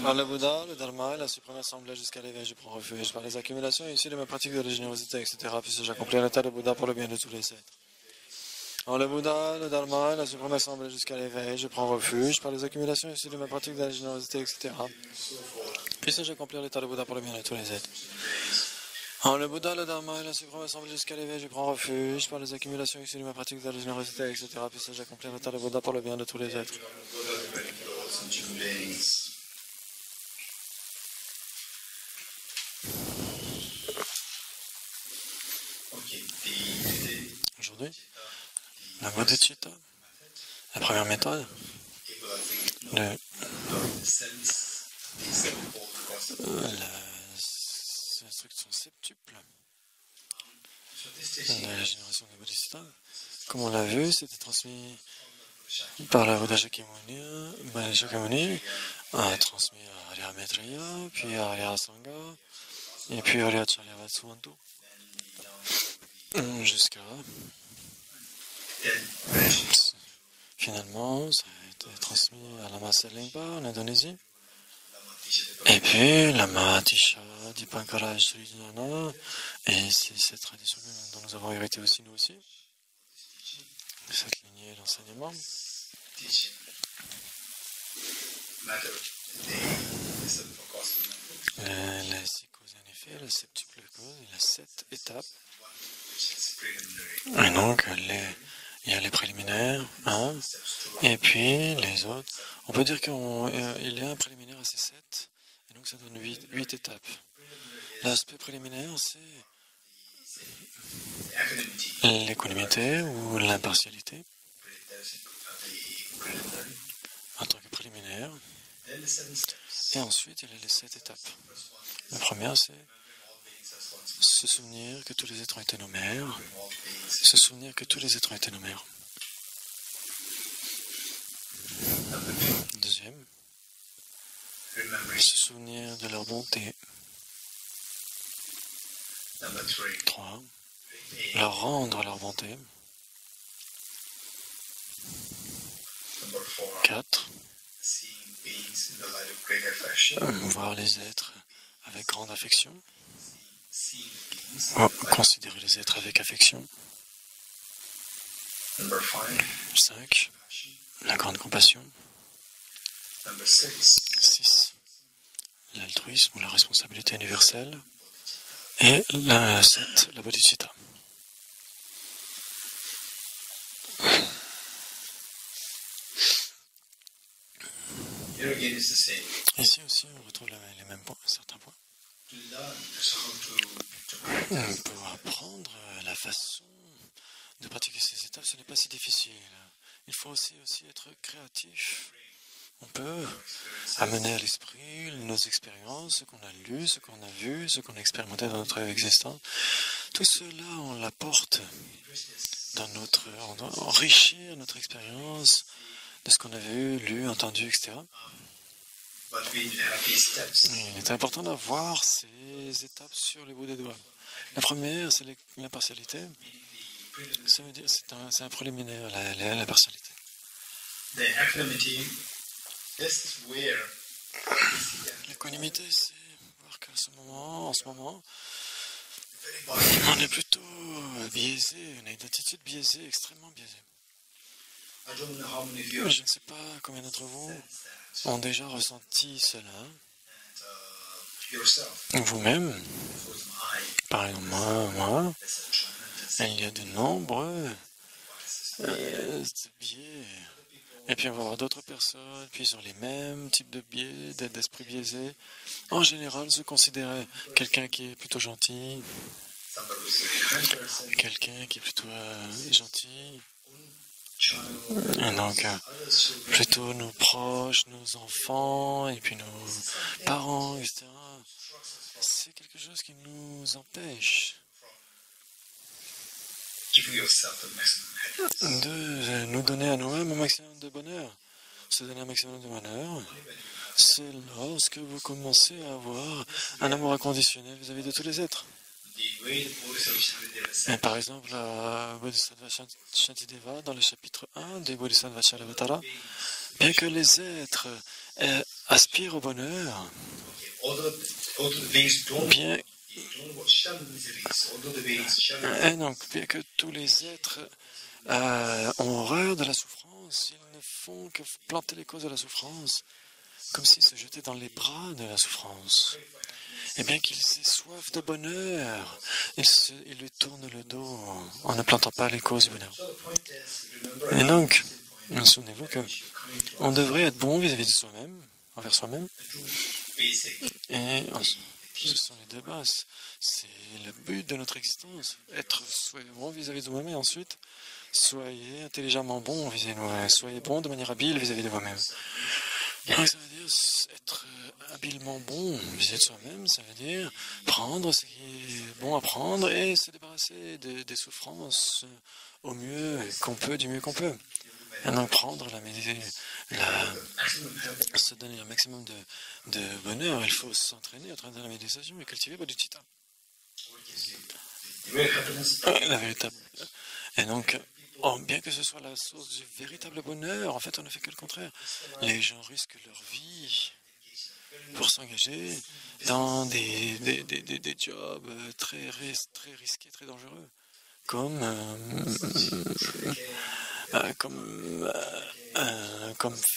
Par le Bouddha, le Dharma et la suprême assemblée jusqu'à l'éveil, je prends refuge. Par les accumulations issues de ma pratique de la générosité, etc., puisse j'accomplir l'état de Bouddha pour le bien de tous les êtres. Par le Bouddha, le Dharma et la suprême assemblée jusqu'à l'éveil, je prends refuge. Par les accumulations issues de ma pratique de la générosité, etc., puisse j'accomplir l'état de Bouddha pour le bien de tous les êtres. En le Bouddha, le Dharma et la suprême assemblée jusqu'à l'éveil, je prends refuge. Par les accumulations issues de ma pratique de la générosité, etc., puisse j'accomplir l'état de Bouddha pour le bien de tous les êtres. Aujourd'hui, la bodhicitta, la première méthode, les instructions septuples de la génération des bodhisattvas. Comme on l'a vu, c'était transmis par la Buddha Shakyamuni, a transmis à Arya Maitreya, puis à Arya Sangha, et puis à Arya Charyavatsuvantu, jusqu'à finalement, ça a été transmis à Lama Selingpa en Indonésie. Et puis, Lama Atisha Dipankara Sridhana, et c'est cette tradition dont nous avons hérité aussi, nous aussi, cette lignée d'enseignement. Les 6 causes en effet, la septuple cause, il y a 7 étapes. Et donc, il y a les préliminaires, et puis les autres. On peut dire qu'il y a un préliminaire à ces 7, et donc ça donne 8 étapes. L'aspect préliminaire, c'est l'équanimité ou l'impartialité en tant que préliminaire. Et ensuite, il y a les 7 étapes. La première, c'est se souvenir que tous les êtres ont été nos mères. Se souvenir que tous les êtres ont été nos mères. Deuxième, se souvenir de leur bonté. 3, leur rendre leur bonté. 4, voir les êtres avec grande affection. Considérer les êtres avec affection. 5, la grande compassion. 6, l'altruisme ou la responsabilité universelle. Et 7, la bodhicitta. Ici aussi, on retrouve les mêmes points, certains points. Pour apprendre la façon de pratiquer ces étapes, ce n'est pas si difficile. Il faut aussi être créatif on peut amener à l'esprit nos expériences, ce qu'on a lu, ce qu'on a vu, ce qu'on a expérimenté dans notre existence. Tout cela, on l'apporte dans on doit enrichir notre expérience de ce qu'on a vu, lu, entendu, etc. Il est important d'avoir ces étapes sur les bouts des doigts. La première, c'est l'impartialité. Ça veut dire c'est un préliminaire, la partialité. L'équanimité, c'est voir qu'en ce moment, on est plutôt biaisé, on a une attitude biaisée, extrêmement biaisée. Je ne sais pas combien d'entre vous ont déjà ressenti cela. Vous-même, par exemple, moi, il y a de nombreux biais. Et puis on va voir d'autres personnes, puis sur les mêmes types de biais, d'esprit biaisé. En général, se considérer quelqu'un qui est plutôt gentil, quelqu'un qui est plutôt gentil. Et donc, plutôt nos proches, nos enfants, et puis nos parents, etc. C'est quelque chose qui nous empêche de nous donner à nous-mêmes un maximum de bonheur. Se donner un maximum de bonheur, c'est lorsque vous commencez à avoir un amour inconditionnel vis-à-vis de tous les êtres. Et par exemple, Bodhisattva Shantideva, dans le chapitre 1 des Bodhisattva Charyavatara, bien que les êtres aspirent au bonheur, bien que tous les êtres ont horreur de la souffrance, ils ne font que planter les causes de la souffrance, comme s'ils se jetaient dans les bras de la souffrance. Et bien qu'ils aient soif de bonheur, ils lui tournent le dos en ne plantant pas les causes du bonheur. Et donc, souvenez-vous qu'on devrait être bon vis-à-vis de soi-même, envers soi-même. Et ce sont les deux bases. C'est le but de notre existence. Soyez bon vis-à-vis de vous-même et ensuite, soyez intelligemment bon vis-à-vis de vous-même. Soyez bon de manière habile vis-à-vis de vous-même. Donc, ça veut dire être habilement bon vis-à-vis de soi-même, ça veut dire prendre ce qui est bon à prendre et se débarrasser des souffrances au mieux qu'on peut, du mieux qu'on peut. Et donc prendre se donner un maximum de bonheur, il faut s'entraîner à travers la méditation et cultiver bodhicitta. La véritable. Et donc, bien que ce soit la source du véritable bonheur, en fait, on ne fait que le contraire. Les gens risquent leur vie pour s'engager dans des jobs très risqués, très dangereux, comme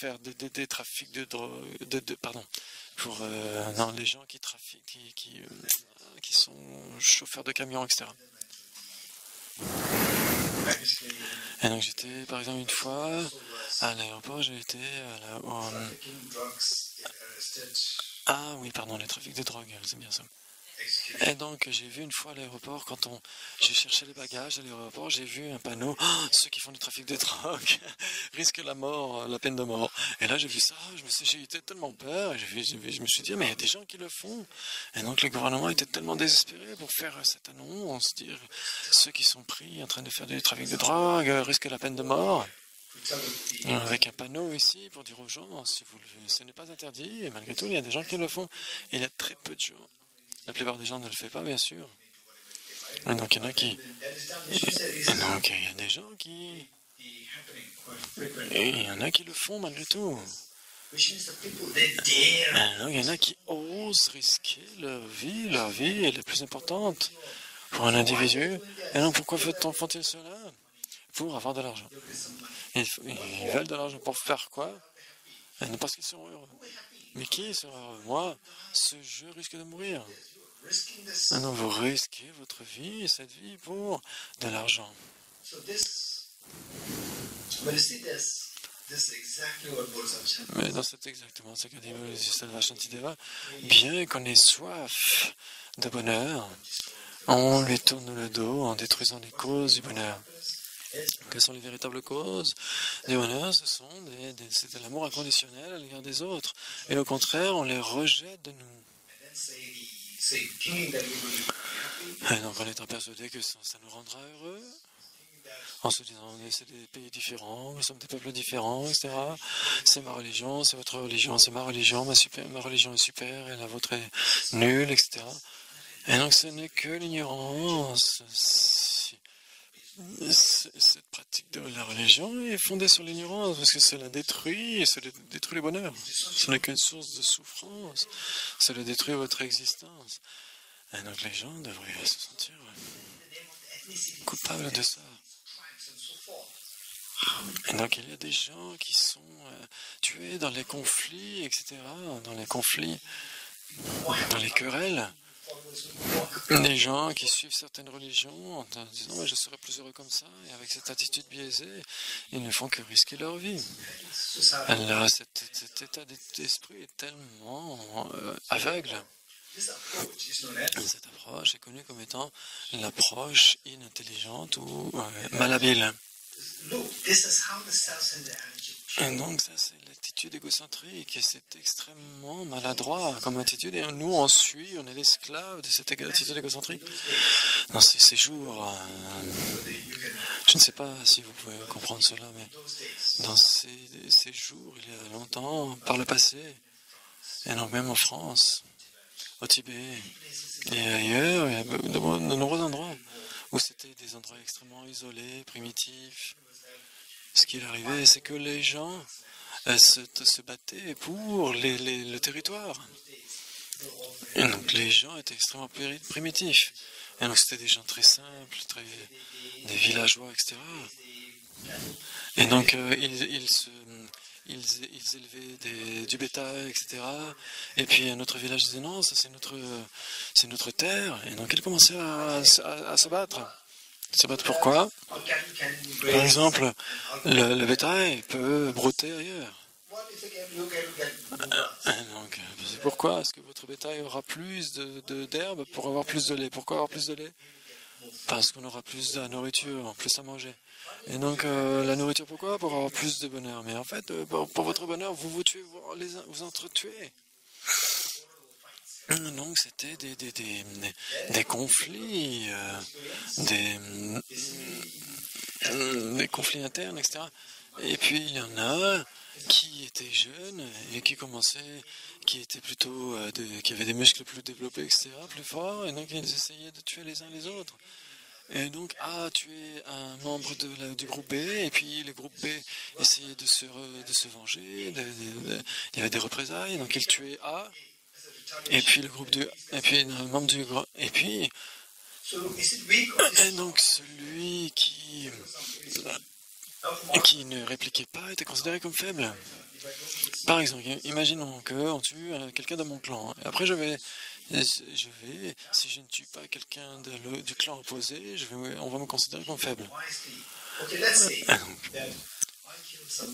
faire des trafics de drogue, pour les gens qui trafiquent, qui sont chauffeurs de camions, etc. Et donc j'étais, par exemple, une fois à l'aéroport, j'ai été les trafics de drogue, c'est bien ça. Et donc j'ai vu une fois à l'aéroport, j'ai cherché les bagages à l'aéroport, j'ai vu un panneau, ceux qui font du trafic de drogue risquent la peine de mort. Et là j'ai vu ça, j'ai eu tellement peur, et je me suis dit, mais il y a des gens qui le font. Et donc le gouvernement était tellement désespéré pour faire cette annonce, dire ceux qui sont pris en train de faire du trafic de drogue risquent la peine de mort. Avec un panneau ici pour dire aux gens, ce n'est pas interdit, et malgré tout il y a des gens qui le font. Et il y a très peu de gens. La plupart des gens ne le font pas, bien sûr. Et donc, il y en a qui... Et donc, il y a des gens qui... Et il y en a qui le font, malgré tout. Et donc, il y en a qui osent risquer leur vie est la plus importante pour un individu. Et donc, pourquoi font-ils cela? Pour avoir de l'argent. Ils veulent de l'argent pour faire quoi? Parce qu'ils sont heureux. Mais qui sera heureux? Moi, ce jeu risque de mourir. Maintenant, vous risquez votre vie, cette vie, pour de l'argent. Mais c'est exactement ce qu'a dit Bodhisattva Shantideva. Bien qu'on ait soif de bonheur, on lui tourne le dos en détruisant les causes du bonheur. Quelles sont les véritables causes des bonheurs? C'est de l'amour inconditionnel à l'égard des autres. Et au contraire, on les rejette de nous. Et donc en étant persuadé que ça nous rendra heureux, en se disant c'est des pays différents, nous sommes des peuples différents, etc. C'est ma religion, c'est votre religion, c'est ma religion, ma religion est super et la vôtre est nulle, etc. Et donc ce n'est que l'ignorance. Cette pratique de la religion est fondée sur l'ignorance, parce que cela détruit les bonheurs. Ce n'est qu'une source de souffrance. Cela détruit votre existence. Et donc les gens devraient se sentir coupables de ça. Et donc il y a des gens qui sont tués dans les conflits, etc., dans les conflits, dans les querelles. Des gens qui suivent certaines religions en disant ouais, je serai plus heureux comme ça, et avec cette attitude biaisée, ils ne font que risquer leur vie. Alors, cet état d'esprit est tellement aveugle. Cette approche est connue comme étant l'approche inintelligente ou malhabile. Et donc ça c'est l'attitude égocentrique et c'est extrêmement maladroit comme attitude et nous on est l'esclave de cette attitude égocentrique. Dans ces séjours, je ne sais pas si vous pouvez comprendre cela, mais dans ces séjours, il y a longtemps, par le passé, et donc même en France, au Tibet et ailleurs, il y a de nombreux endroits où c'était des endroits extrêmement isolés, primitifs. Ce qui est arrivé, c'est que les gens se battaient pour le territoire. Et donc les gens étaient extrêmement primitifs. Et donc c'était des gens très simples, des villageois, etc. Et donc ils élevaient du bétail, etc. Et puis un autre village disait non, ça c'est notre terre. Et donc ils commençaient à se battre. Se battre pourquoi? Par exemple, le bétail peut brouter ailleurs. Donc, c'est pourquoi est-ce que votre bétail aura plus d'herbe pour avoir plus de lait? Pourquoi avoir plus de lait? Parce qu'on aura plus de nourriture, plus à manger. Et donc, la nourriture, pourquoi? Pour avoir plus de bonheur. Mais en fait, pour votre bonheur, vous tuez, vous entretuez. Donc, c'était des conflits, des conflits internes, etc. Et puis, il y en a qui étaient jeunes et qui étaient plutôt, qui avaient des muscles plus développés, etc., plus forts, et donc ils essayaient de tuer les uns les autres. Et donc, A tuait un membre du groupe B, et puis le groupe B essayait de se venger, il y avait des représailles, donc ils tuaient A, et puis le groupe et puis un membre du groupe, et puis, et donc celui qui ne répliquait pas était considéré comme faible. Par exemple, imaginons qu'on tue quelqu'un de mon clan. Et après, si je ne tue pas quelqu'un du clan opposé, on va me considérer comme faible.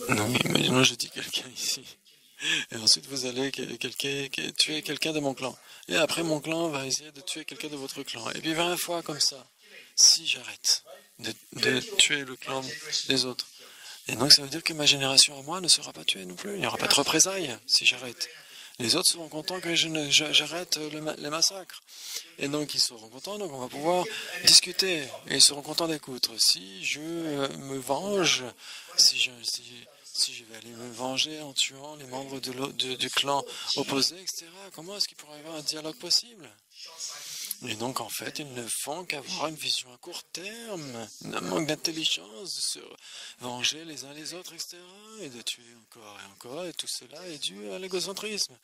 Non, imaginons je tue quelqu'un ici. Et ensuite, vous allez tuer quelqu'un de mon clan. Et après, mon clan va essayer de tuer quelqu'un de votre clan. Et puis 20 fois comme ça, si j'arrête de tuer le clan des autres. Et donc, ça veut dire que ma génération à moi ne sera pas tuée non plus. Il n'y aura pas de représailles si j'arrête. Les autres seront contents que j'arrête les massacres. Et donc, ils seront contents, donc on va pouvoir discuter. Et ils seront contents d'écouter. Si je me venge, si je vais aller me venger en tuant les membres du clan opposé, etc., comment est-ce qu'il pourrait y avoir un dialogue possible? Et donc, en fait, ils ne font qu'avoir une vision à court terme, un manque d'intelligence, de se venger les uns les autres, etc., et de tuer encore et encore, et tout cela est dû à l'égocentrisme,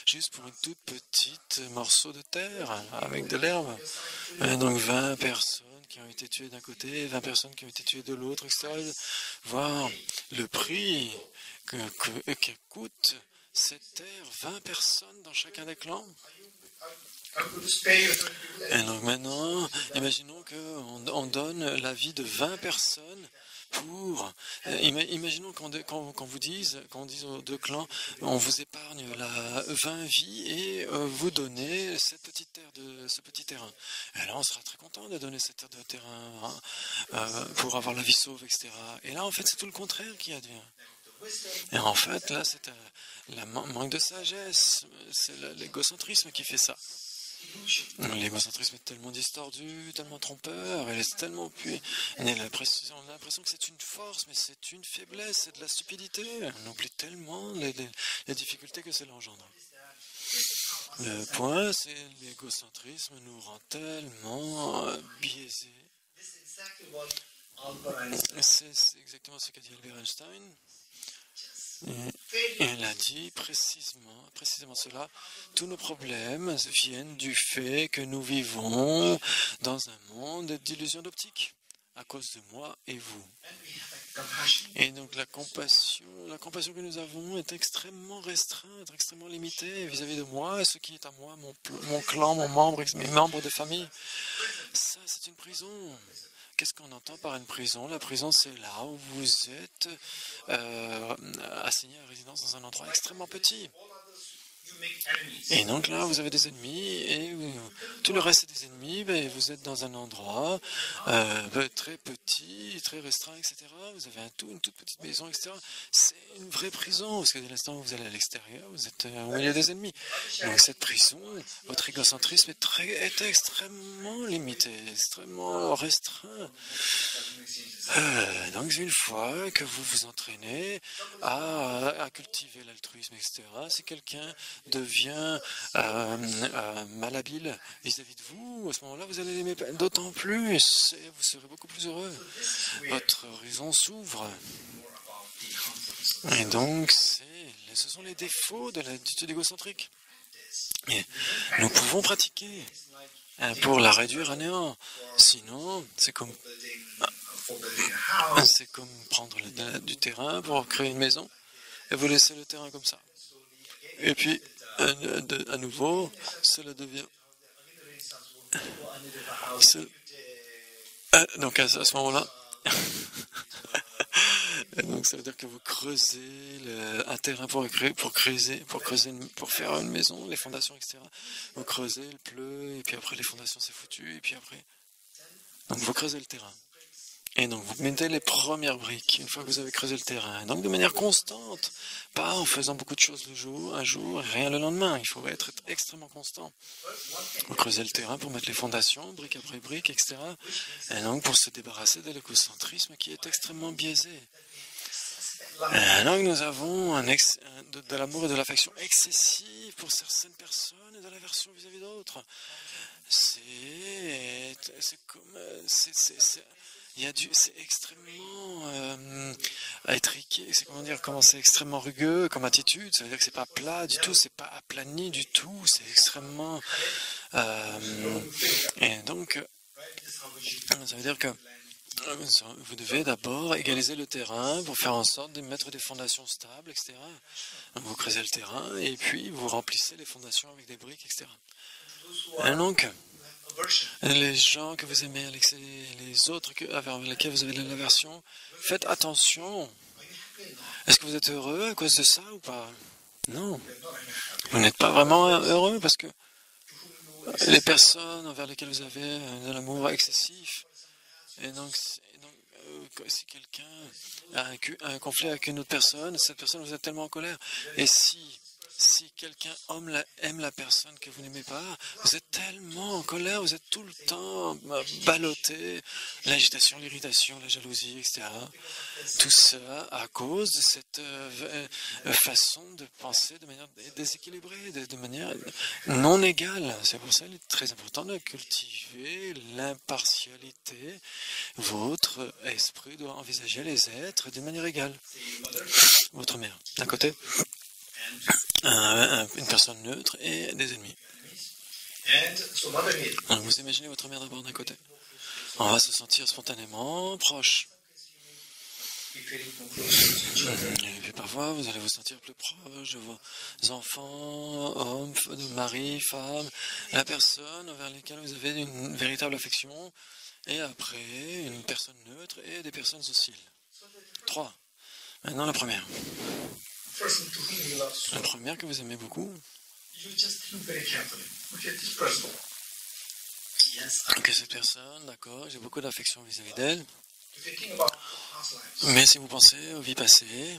juste pour une toute petite morceau de terre, avec de l'herbe. Et donc, 20 personnes qui ont été tuées d'un côté, 20 personnes qui ont été tuées de l'autre, etc., voir le prix que coûte cette terre, 20 personnes dans chacun des clans. Et donc maintenant, imaginons qu'on donne la vie de 20 personnes pour... imaginons qu'on vous dise, qu'on dise aux deux clans, on vous épargne 20 vies et vous donnez ce petit terrain. Et là, on sera très content de donner cette terre de terrain pour avoir la vie sauve, etc. Et là, en fait, c'est tout le contraire qui advient. Et en fait, là, c'est le manque de sagesse, c'est l'égocentrisme qui fait ça. L'égocentrisme est tellement distordu, tellement trompeur, elle est tellement on a l'impression que c'est une force, mais c'est une faiblesse, c'est de la stupidité. On oublie tellement les difficultés que cela engendre. Le point, c'est l'égocentrisme nous rend tellement biaisés. C'est exactement ce qu'a dit Albert Einstein. Et elle a dit précisément cela. Tous nos problèmes viennent du fait que nous vivons dans un monde d'illusions d'optique, à cause de moi et vous. Et donc la compassion que nous avons est extrêmement restreinte, extrêmement limitée vis-à-vis de moi et ce qui est à moi, mon clan, mes membres de famille. Ça, c'est une prison. Qu'est-ce qu'on entend par une prison? La prison, c'est là où vous êtes assigné à résidence dans un endroit extrêmement petit. Et donc là, vous avez des ennemis, et tout le reste des ennemis, vous êtes dans un endroit très petit, très restreint, etc. Vous avez une toute petite maison, etc. C'est une vraie prison, parce que dès l'instant où vous allez à l'extérieur, vous êtes au milieu des ennemis. Donc cette prison, votre égocentrisme est extrêmement limité, extrêmement restreint. Donc une fois que vous vous entraînez à cultiver l'altruisme, etc., si quelqu'un devient malhabile vis-à-vis de vous, à ce moment-là, vous allez l'aimer d'autant plus, et vous serez beaucoup plus heureux. Votre horizon s'ouvre. Et donc, ce sont les défauts de l'attitude égocentrique. Et nous pouvons pratiquer pour la réduire à néant. Sinon, c'est comme prendre du terrain pour créer une maison et vous laissez le terrain comme ça. Et puis, à nouveau, cela devient... Donc à ce moment-là, donc ça veut dire que vous creusez un terrain pour faire une maison, les fondations, etc. Vous creusez, il pleut, et puis après les fondations c'est foutu, et puis après... Donc vous creusez le terrain. Et donc vous mettez les premières briques une fois que vous avez creusé le terrain. Donc de manière constante, pas en faisant beaucoup de choses un jour, et rien le lendemain. Il faut être extrêmement constant. Vous creusez le terrain pour mettre les fondations, brique après brique, etc. Et donc pour se débarrasser de l'égocentrisme qui est extrêmement biaisé. Et donc nous avons de l'amour et de l'affection excessive pour certaines personnes et de l'aversion vis-à-vis d'autres. C'est extrêmement étriqué, c'est extrêmement rugueux comme attitude, ça veut dire que c'est pas plat du tout, c'est pas aplani du tout, c'est extrêmement et donc ça veut dire que vous devez d'abord égaliser le terrain pour faire en sorte de mettre des fondations stables, etc. Donc vous creusez le terrain et puis vous remplissez les fondations avec des briques, etc. Et donc les gens que vous aimez, les autres avec lesquels vous avez de l'aversion, faites attention. Est-ce que vous êtes heureux à cause de ça ou pas? Non. Vous n'êtes pas vraiment heureux parce que les personnes envers lesquelles vous avez de l'amour excessif, et donc si quelqu'un a un conflit avec une autre personne, cette personne, vous êtes tellement en colère. Et si quelqu'un aime la personne que vous n'aimez pas, vous êtes tellement en colère, vous êtes tout le temps ballotté, l'agitation, l'irritation, la jalousie, etc. Tout ça à cause de cette façon de penser de manière déséquilibrée, de manière non égale. C'est pour ça qu'il est très important de cultiver l'impartialité. Votre esprit doit envisager les êtres d'une manière égale. Votre mère, d'un côté, une personne neutre et des ennemis. Alors vous imaginez votre mère d'abord d'un côté. On va se sentir spontanément proche. Et puis parfois vous allez vous sentir plus proche de vos enfants, hommes, mari, femmes, la personne vers laquelle vous avez une véritable affection, et après une personne neutre et des personnes hostiles. 3. Maintenant, la première. Person to whom you love so La première que vous aimez beaucoup. you just think very carefully. Okay, this person. Yes. Que cette personne, d'accord, j'ai beaucoup d'affection vis-à-vis d'elle. If you think about past lives, Mais si vous pensez aux vies passées,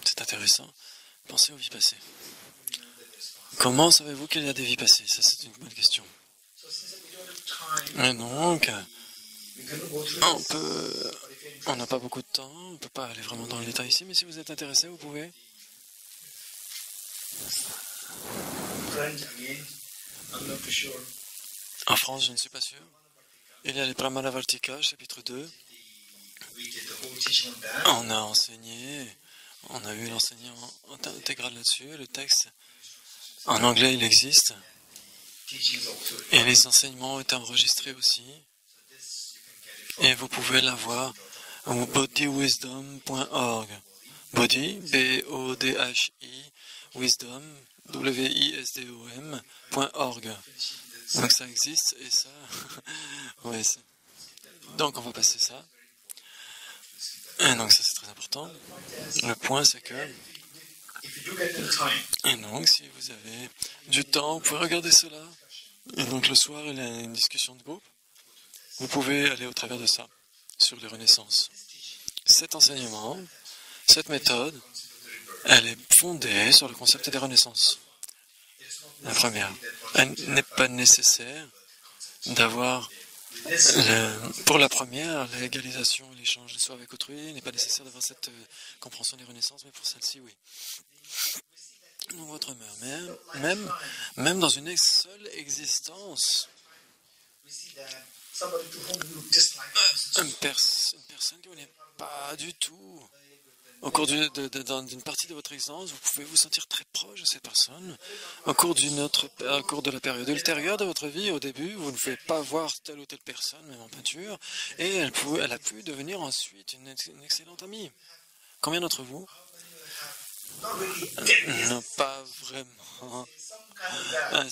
c'est intéressant. Pensez aux vies passées. Comment savez-vous qu'il y a des vies passées? Ça, c'est une bonne question. so since we don't have time, Et donc, we're going to go through on this. peut... But if you're On n'a pas beaucoup de temps, on ne peut pas aller vraiment dans le détail ici, mais si vous êtes intéressé, vous pouvez. French again, I'm not too sure. En France, je ne suis pas sûr. Il y a les Pramanavartika, chapitre 2. We did the whole teaching on that. On a enseigné, on a eu l'enseignement intégral là-dessus. Le texte, en anglais, il existe. Teachings also. Et les enseignements ont été enregistrés aussi. This you can get it from Et vous pouvez l'avoir au bodywisdom.org. Body, B-O-D-H-I, wisdom, W-I-S-D-O-M.org. Donc ça existe et ça... ouais, donc on va passer ça. Et donc ça c'est très important. Le point c'est que... if you do get the time, Et donc si vous avez du temps, vous pouvez regarder cela. Et donc le soir il y a une discussion de groupe. Vous pouvez aller au travers de ça, sur les renaissances. Cet enseignement, cette méthode, elle est fondée sur le concept des renaissances. La première, il n'est pas nécessaire d'avoir, pour la première, la légalisation et l'échange de soi avec autrui, il n'est pas nécessaire d'avoir cette compréhension des renaissances, mais pour celle-ci, oui. Donc votre mère, même dans une seule existence, we see that somebody to whom you look just like une personne que vous n'êtes pas du tout. Au cours d'une partie de votre existence, vous pouvez vous sentir très proche de cette personne. Au cours de la période ultérieure de votre vie, au début, vous ne pouvez pas voir telle ou telle personne, même en peinture, et elle a pu devenir ensuite une excellente amie. Combien d'entre vous not really dead. n'ont pas vraiment Some kind of that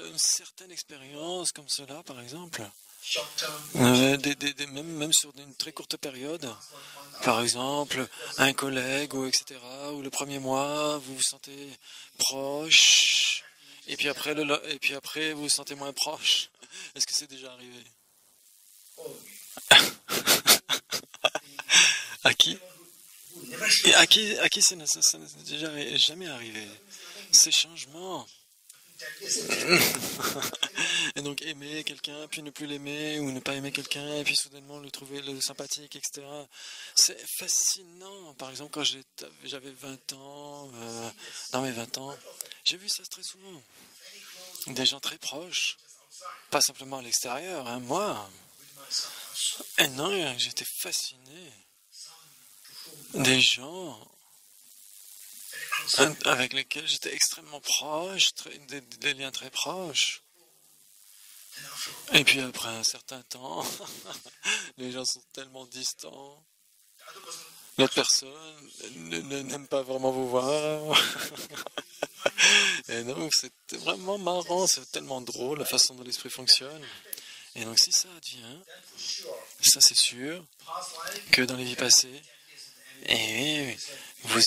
une certaine expérience comme cela, par exemple? short term. Même sur une très courte période, par exemple, un collègue ou etc., ou le premier mois, vous vous sentez proche, et puis après, vous vous sentez moins proche. Est-ce que c'est déjà arrivé? Oh, À qui? who never Et à qui ça n'est déjà jamais arrivé? Ces changements. Et donc aimer quelqu'un, puis ne plus l'aimer, ou ne pas aimer quelqu'un, et puis soudainement le trouver sympathique, etc. C'est fascinant. Par exemple, quand j'avais 20 ans, dans mes 20 ans, j'ai vu ça très souvent. Des gens très proches, pas simplement à l'extérieur, hein, moi. Et non, j'étais fasciné. Des gens avec lesquels j'étais extrêmement proche, des liens très proches. Et puis après un certain temps, les gens sont tellement distants. L'autre personne n'aime pas vraiment vous voir. Et donc c'est vraiment marrant, c'est tellement drôle la façon dont l'esprit fonctionne. Et donc si ça advient, ça c'est sûr, que dans les vies passées, et vous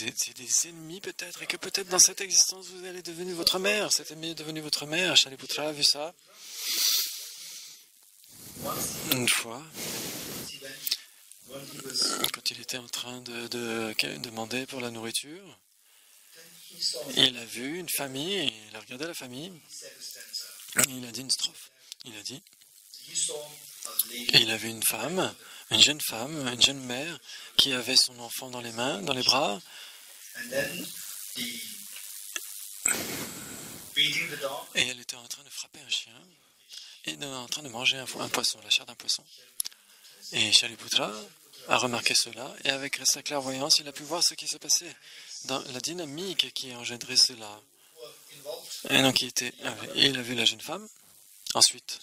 étiez des ennemis peut-être, et que peut-être dans cette existence vous allez devenir votre mère, cet ennemi est devenu votre mère. Shariputra a vu ça une fois, quand il était en train de demander pour la nourriture. Il a vu une famille, il a regardé la famille, et il a dit une strophe. Il a dit, et il a vu une femme, une jeune mère, qui avait son enfant dans les mains, dans les bras, et elle était en train de frapper un chien, et en train de manger un poisson, la chair d'un poisson. Et Shariputra a remarqué cela, et avec sa clairvoyance, il a pu voir ce qui se passait, dans la dynamique qui a engendré cela. Et donc il a vu la jeune femme, ensuite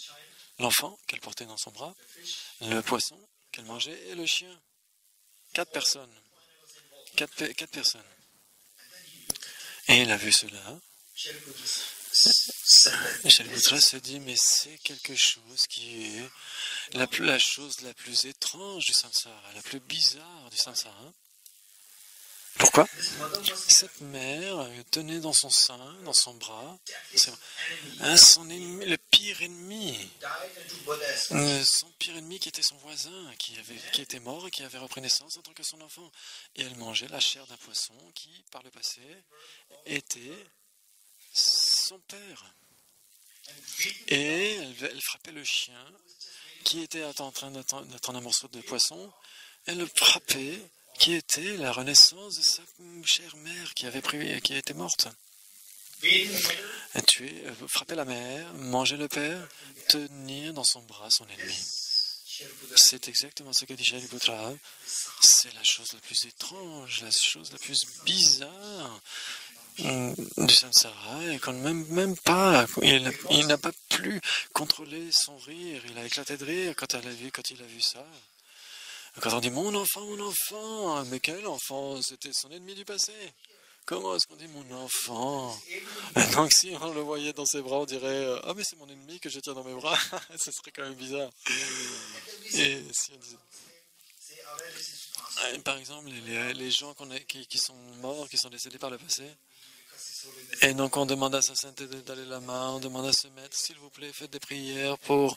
l'enfant qu'elle portait dans son bras, le poisson qu'elle mangeait et le chien. 4 personnes. 4 personnes. Et il a vu cela. Shariputra se dit, mais c'est quelque chose qui est la chose la plus étrange du samsara, la plus bizarre du samsara. Pourquoi? Cette mère tenait dans son sein, dans son bras, son ennemi, le pire ennemi, son pire ennemi qui était son voisin, qui était mort et qui avait repris naissance en tant que son enfant. Et elle mangeait la chair d'un poisson qui, par le passé, était son père. Et elle frappait le chien qui était en train d'attendre un morceau de poisson. Elle le frappait, qui était la renaissance de sa chère mère qui était morte. Frapper la mère, manger le père, tenir dans son bras son ennemi. C'est exactement ce que dit Shariputra. C'est la chose la plus étrange, la chose la plus bizarre du samsara, et quand même pas, il n'a pas pu contrôler son rire. Il a éclaté de rire quand il a vu ça. Quand on dit mon enfant, mais quel enfant? C'était son ennemi du passé. Comment est-ce qu'on dit mon enfant? Donc si on le voyait dans ses bras, on dirait ah mais c'est mon ennemi que je tiens dans mes bras. Ce serait quand même bizarre. Et si on disait... Par exemple, les gens qui sont morts, qui sont décédés par le passé, et donc on demande à sa sainteté d'aller là-bas, on demande à se mettre, s'il vous plaît, faites des prières ou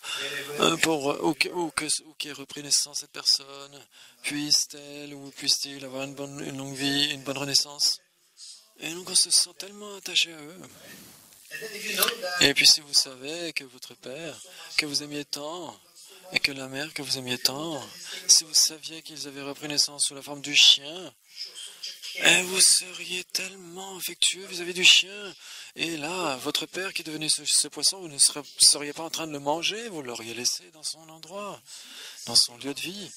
qu'ait repris naissance cette personne, puisse-t-elle ou puisse-t-il avoir une longue vie, une bonne renaissance. Et donc on se sent tellement attaché à eux. Et puis si vous savez que votre père, que vous aimiez tant, et que la mère que vous aimiez tant, si vous saviez qu'ils avaient repris naissance sous la forme du chien, et vous seriez tellement affectueux vis-à-vis du chien. Et là, votre père qui est devenu ce poisson, vous ne seriez pas en train de le manger, vous l'auriez laissé dans son endroit, dans son lieu de vie.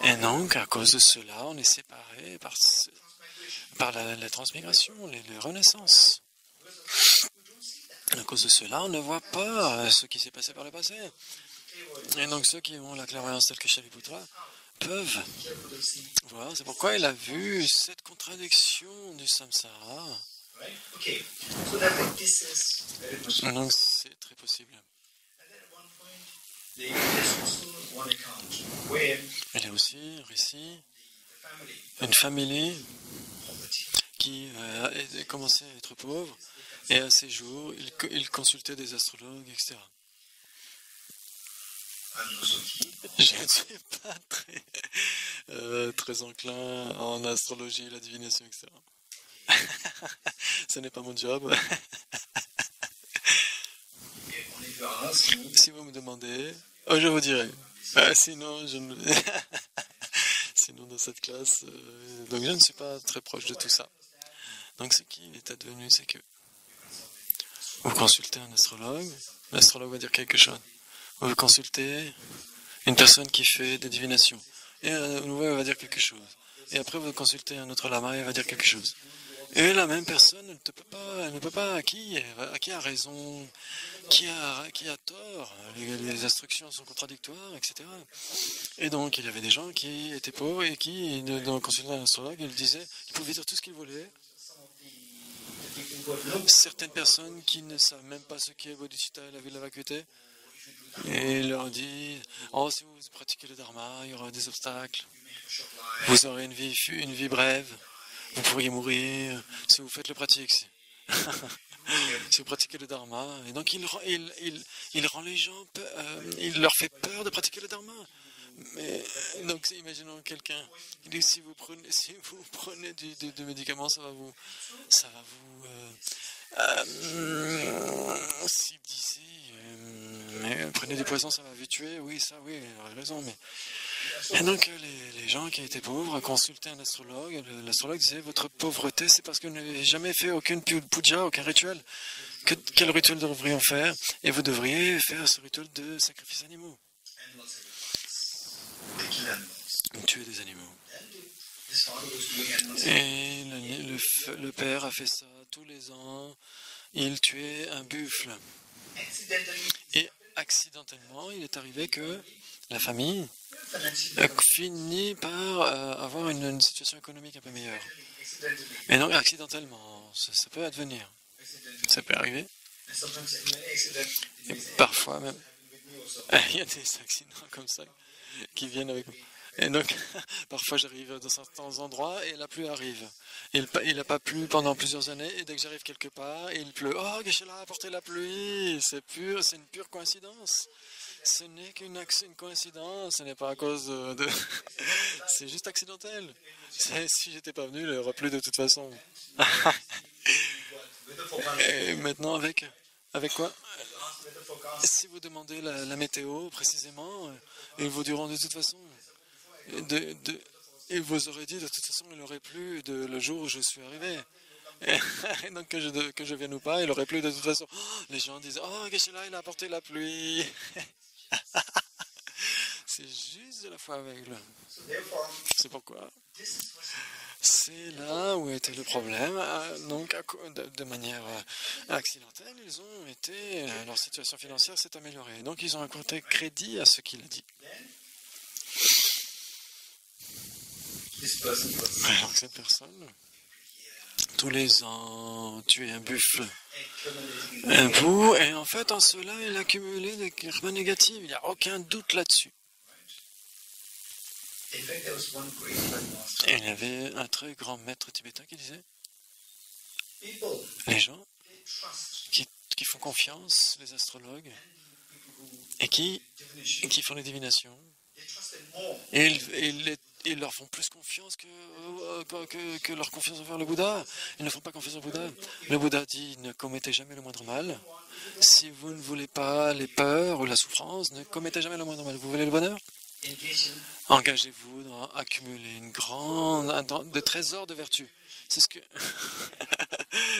Et donc, à cause de cela, on est séparés par la transmigration, les renaissances. À cause de cela, on ne voit pas ce qui s'est passé par le passé. Et donc, ceux qui ont la clairvoyance telle que Shariputra peuvent voir. C'est pourquoi il a vu cette contradiction du samsara. Donc, c'est très possible. Il y a aussi un récit, une famille qui a commencé à être pauvre, et à ces jours, il consultait des astrologues, etc. Je ne suis pas très enclin en astrologie, la divination, etc. Ce n'est pas mon job. Si vous me demandez, je vous dirai. Sinon, sinon dans cette classe, donc je ne suis pas très proche de tout ça. Donc ce qui est advenu, c'est que vous consultez un astrologue, l'astrologue va dire quelque chose. Vous consultez une personne qui fait des divinations, et un nouveau va dire quelque chose. Et après vous consultez un autre lama et il va dire quelque chose. Et la même personne elle ne peut pas qui a raison, qui a tort, les instructions sont contradictoires, etc. Et donc il y avait des gens qui étaient pauvres et qui, dans consultant un astrologue, ils pouvaient dire tout ce qu'ils voulaient. Certaines personnes qui ne savent même pas ce qu'est Bodhicitta et la vie de la vacuité, et il leur dit si vous pratiquez le dharma, il y aura des obstacles, vous aurez une vie brève, vous pourriez mourir si vous faites le pratique. Si vous pratiquez le dharma. Et donc il rend les gens il leur fait peur de pratiquer le dharma. Mais donc imaginons quelqu'un qui dit si vous prenez du médicament, ça va vous s'il disait prenez du poison, ça va vous tuer, oui, il a raison, mais et donc les gens qui étaient pauvres consultaient un astrologue. L'astrologue disait votre pauvreté, c'est parce que vous n'avez jamais fait aucune puja, aucun rituel. Quel rituel devrions faire? Et vous devriez faire ce rituel de sacrifice animaux. Tuer des animaux. Et le père a fait ça tous les ans. Il tuait un buffle. Et accidentellement, il est arrivé que la famille finit par avoir une situation économique un peu meilleure. Et donc, accidentellement, ça peut advenir. Ça peut arriver. And sometimes in an accident, it Et may say, parfois même, with me also. il y a des accidents comme ça qui viennent avec moi. Et donc, parfois j'arrive dans certains endroits et la pluie arrive. Il n'a pas plu pendant plusieurs années et dès que j'arrive quelque part, il pleut. Oh, Geshe-la a apporté la pluie. C'est une pure coïncidence. Ce n'est une coïncidence, ce n'est pas à cause de... C'est juste accidentel. Si j'étais pas venu, il n'y aurait plus de toute façon. Et maintenant, avec quoi? Si vous demandez la météo précisément, ils vous diront de toute façon. Ils vous auraient dit de toute façon, il aurait plu le jour où je suis arrivé. Et donc que je vienne ou pas, il aurait plu de toute façon. Oh, les gens disent, oh, Geshe-la, il a apporté la pluie. C'est juste de la foi aveugle. C'est pourquoi c'est là où était le problème. Donc, de manière accidentelle, ils ont été, leur situation financière s'est améliorée. Donc, ils ont accordé crédit à ce qu'il a dit. Alors que cette personne, tous les ans, tuait un buffle, un pou, et en fait, en cela, il a accumulé des karmas négatifs. Il n'y a aucun doute là-dessus. Et il y avait un très grand maître tibétain qui disait, les gens qui font confiance, les astrologues, et qui font les divinations, et ils leur font plus confiance que leur confiance envers le Bouddha. Ils ne font pas confiance au Bouddha. Le Bouddha dit, ne commettez jamais le moindre mal. Si vous ne voulez pas les peurs ou la souffrance, ne commettez jamais le moindre mal. Vous voulez le bonheur? Engagez-vous dans accumuler des trésors de vertu. C'est ce que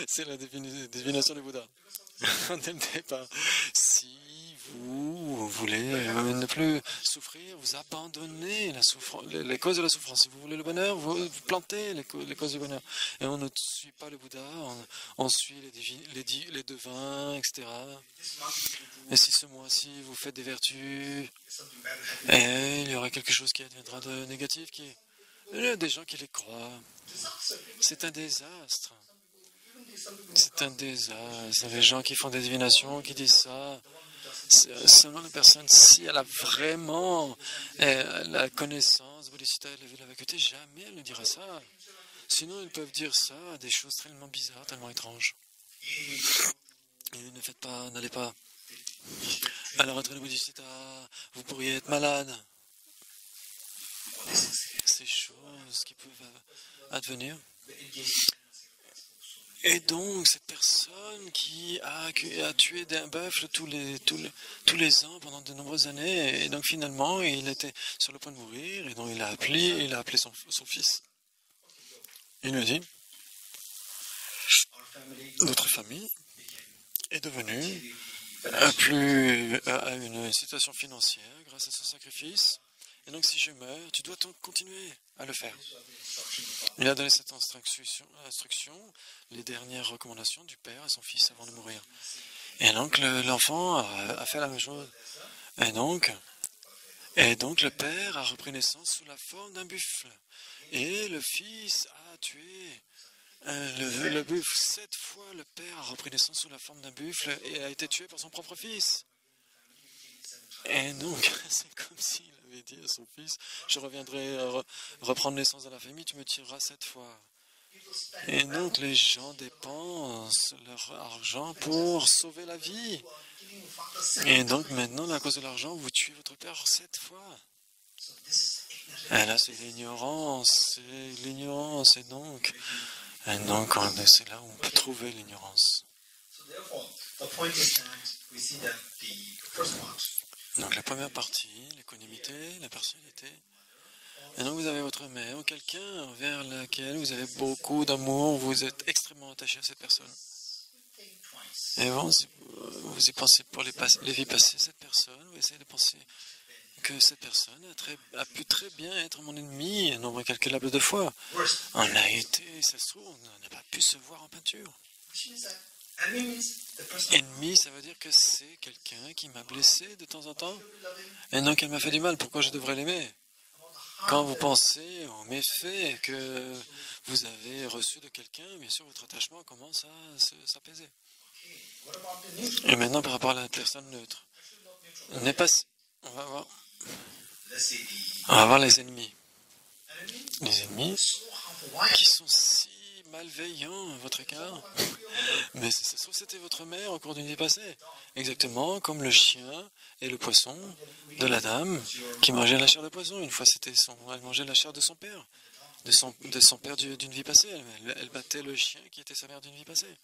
c'est la divination du Bouddha. Dès le départ. Si vous voulez ne plus souffrir, vous abandonnez les causes de la souffrance. Si vous voulez le bonheur, vous plantez les causes du bonheur. Et on ne suit pas le Bouddha, on suit les devins, etc. Et si ce mois-ci vous faites des vertus, et il y aura quelque chose qui adviendra de négatif, il y a des gens qui les croient. C'est un désastre. C'est un désastre. Les gens qui font des divinations, qui disent ça, seulement la personne, si elle a vraiment la connaissance, Bodhisattva, la vacuité, jamais elle ne dira ça. Sinon, ils peuvent dire ça, des choses tellement bizarres, tellement étranges. Et n'allez pas à la retraite de Bodhisattva, vous pourriez être malade. Ces choses qui peuvent advenir. Et donc, cette personne qui a tué un buffle tous les ans pendant de nombreuses années, et donc finalement, il était sur le point de mourir, et donc il a appelé son fils. Il lui a dit, notre famille est devenue à une situation financière grâce à ce sacrifice, et donc si je meurs, tu dois continuer à le faire. Il a donné cette instruction, les dernières recommandations du père à son fils avant de mourir. Et donc l'enfant a fait la même chose. Et donc le père a repris naissance sous la forme d'un buffle. Et le fils a tué le buffle. 7 fois le père a repris naissance sous la forme d'un buffle et a été tué par son propre fils. Et donc, c'est comme s'il avait dit à son fils, je reviendrai reprendre naissance dans la famille, tu me tueras 7 fois. Et donc, les gens dépensent leur argent pour sauver la vie. Et donc, maintenant, à cause de l'argent, vous tuez votre père 7 fois. Et là, c'est l'ignorance. Et donc c'est là où on peut trouver l'ignorance. Donc la première partie, l'économité, la personnalité. Et donc vous avez votre mère ou quelqu'un envers lequel vous avez beaucoup d'amour, vous êtes extrêmement attaché à cette personne. Et vous y pensez pour les vies passées, cette personne, vous essayez de penser que cette personne a pu très bien être mon ennemi un nombre incalculable de fois. On a été, ça se trouve, on n'a pas pu se voir en peinture. Ennemi, ça veut dire que c'est quelqu'un qui m'a blessé de temps en temps. Et non qu'elle m'a fait du mal, pourquoi je devrais l'aimer? Quand vous pensez aux méfaits que vous avez reçus de quelqu'un, bien sûr, votre attachement commence à s'apaiser. What about the neutral? Et maintenant, par rapport à la personne neutre, n'est pas. On va voir. Let's say On va voir les ennemis. enemy Les ennemis so harmful. Why? qui sont si malveillants à votre égard. Mais ça se trouve, c'était votre mère au cours d'une vie passée. Exactement comme le chien et le poisson de la dame qui mangeait la chair de poisson. Une fois, elle mangeait la chair de son père. De son père d'une vie passée. Elle battait le chien qui était sa mère d'une vie passée.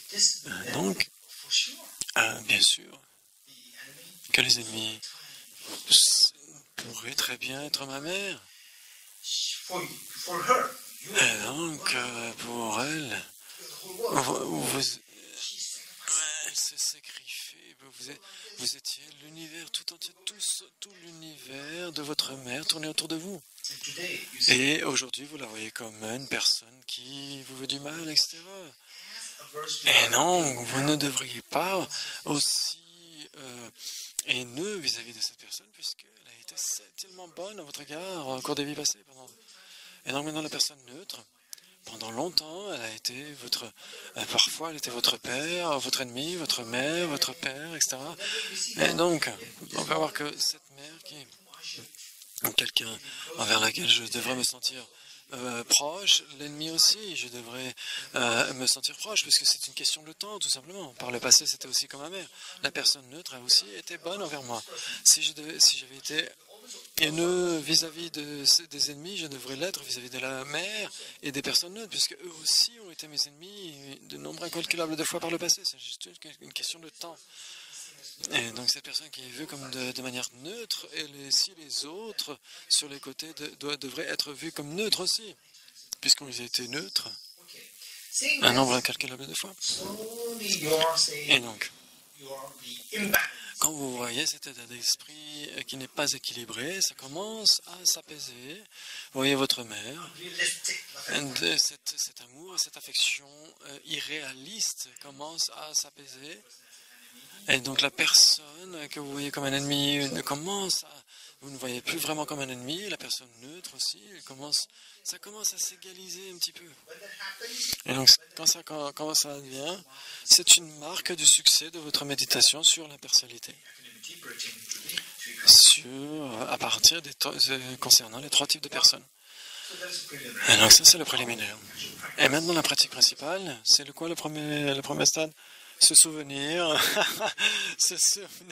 This Donc, for sure. bien sûr The enemy que les ennemis pourraient très bien être ma mère. for her. You Et donc, pour elle, the whole world. She sacrificed. elle s'est sacrifiée. Vous étiez l'univers tout entier, tout l'univers de votre mère tournait autour de vous. And today, you see, Et aujourd'hui, vous la voyez comme une personne qui vous veut du mal, etc. a verse Et non, vous ne devriez pas aussi haineux vis-à-vis de cette personne, puisqu'elle a été tellement bonne à votre égard au cours des vies passées. Et donc maintenant, la personne neutre, pendant longtemps, elle a été parfois, elle était votre père, votre ennemi, votre mère, votre père, etc. Et donc, on va voir que cette mère qui est quelqu'un envers laquelle je devrais me sentir proche, l'ennemi aussi, je devrais me sentir proche, parce que c'est une question de temps, tout simplement. Par le passé, c'était aussi comme ma mère. La personne neutre a aussi été bonne envers moi. Si j'avais été haineux vis-à-vis des ennemis, je devrais l'être vis-à-vis de la mère et des personnes neutres, puisque eux aussi ont été mes ennemis de nombre incalculable de fois par le passé. C'est juste une question de temps. Et donc cette personne qui est vue comme de manière neutre, et si les autres sur les côtés devraient être vus comme neutres aussi, puisqu'on les a été neutres saying un that, nombre incalculable de fois. slowly you're saying Et donc, you're the imbalance. quand vous voyez cet état d'esprit qui n'est pas équilibré, ça commence à s'apaiser. Vous voyez votre mère, Realistic. cet amour, cette affection irréaliste commence à s'apaiser. Et donc la personne que vous voyez comme un ennemi vous ne voyez plus vraiment comme un ennemi, la personne neutre aussi, ça commence à s'égaliser un petit peu. When that happens, Et donc quand ça advient, c'est une marque du succès de votre méditation sur l'impartialité, deeper to à partir concernant les trois types de personnes. so that is preliminary. Et donc ça c'est le préliminaire. Et maintenant la pratique principale, c'est quoi le premier stade? Se souvenir,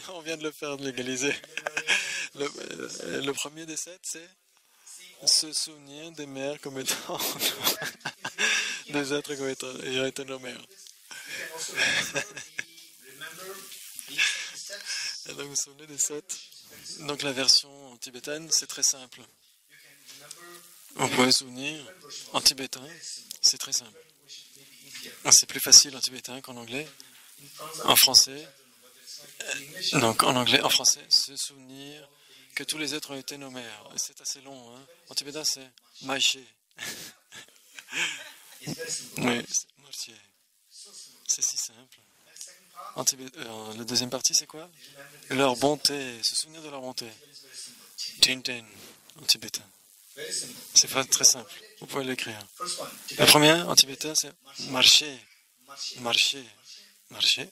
on vient de le faire, de légaliser. Le premier des 7, c'est se souvenir des mères comme étant des êtres comme ayant été nos mères. You can also remember these steps. Et donc vous vous souvenez des 7. Donc la version tibétaine, c'est très simple. You can remember Vous pouvez vous souvenir en tibétain, c'est très simple. C'est plus facile en tibétain qu'en anglais. En français, donc en anglais, en français, se souvenir que tous les êtres ont été nos mères. C'est assez long, hein. En tibétain, c'est maïché. Oui, c'est c'est si simple. En la deuxième partie, c'est quoi? Leur bonté, se souvenir de leur bonté. Tintin, en tibétain. very simple. C'est pas très simple. Vous pouvez l'écrire. First one, La première, en tibétain, c'est marcher, marcher. marcher, marcher.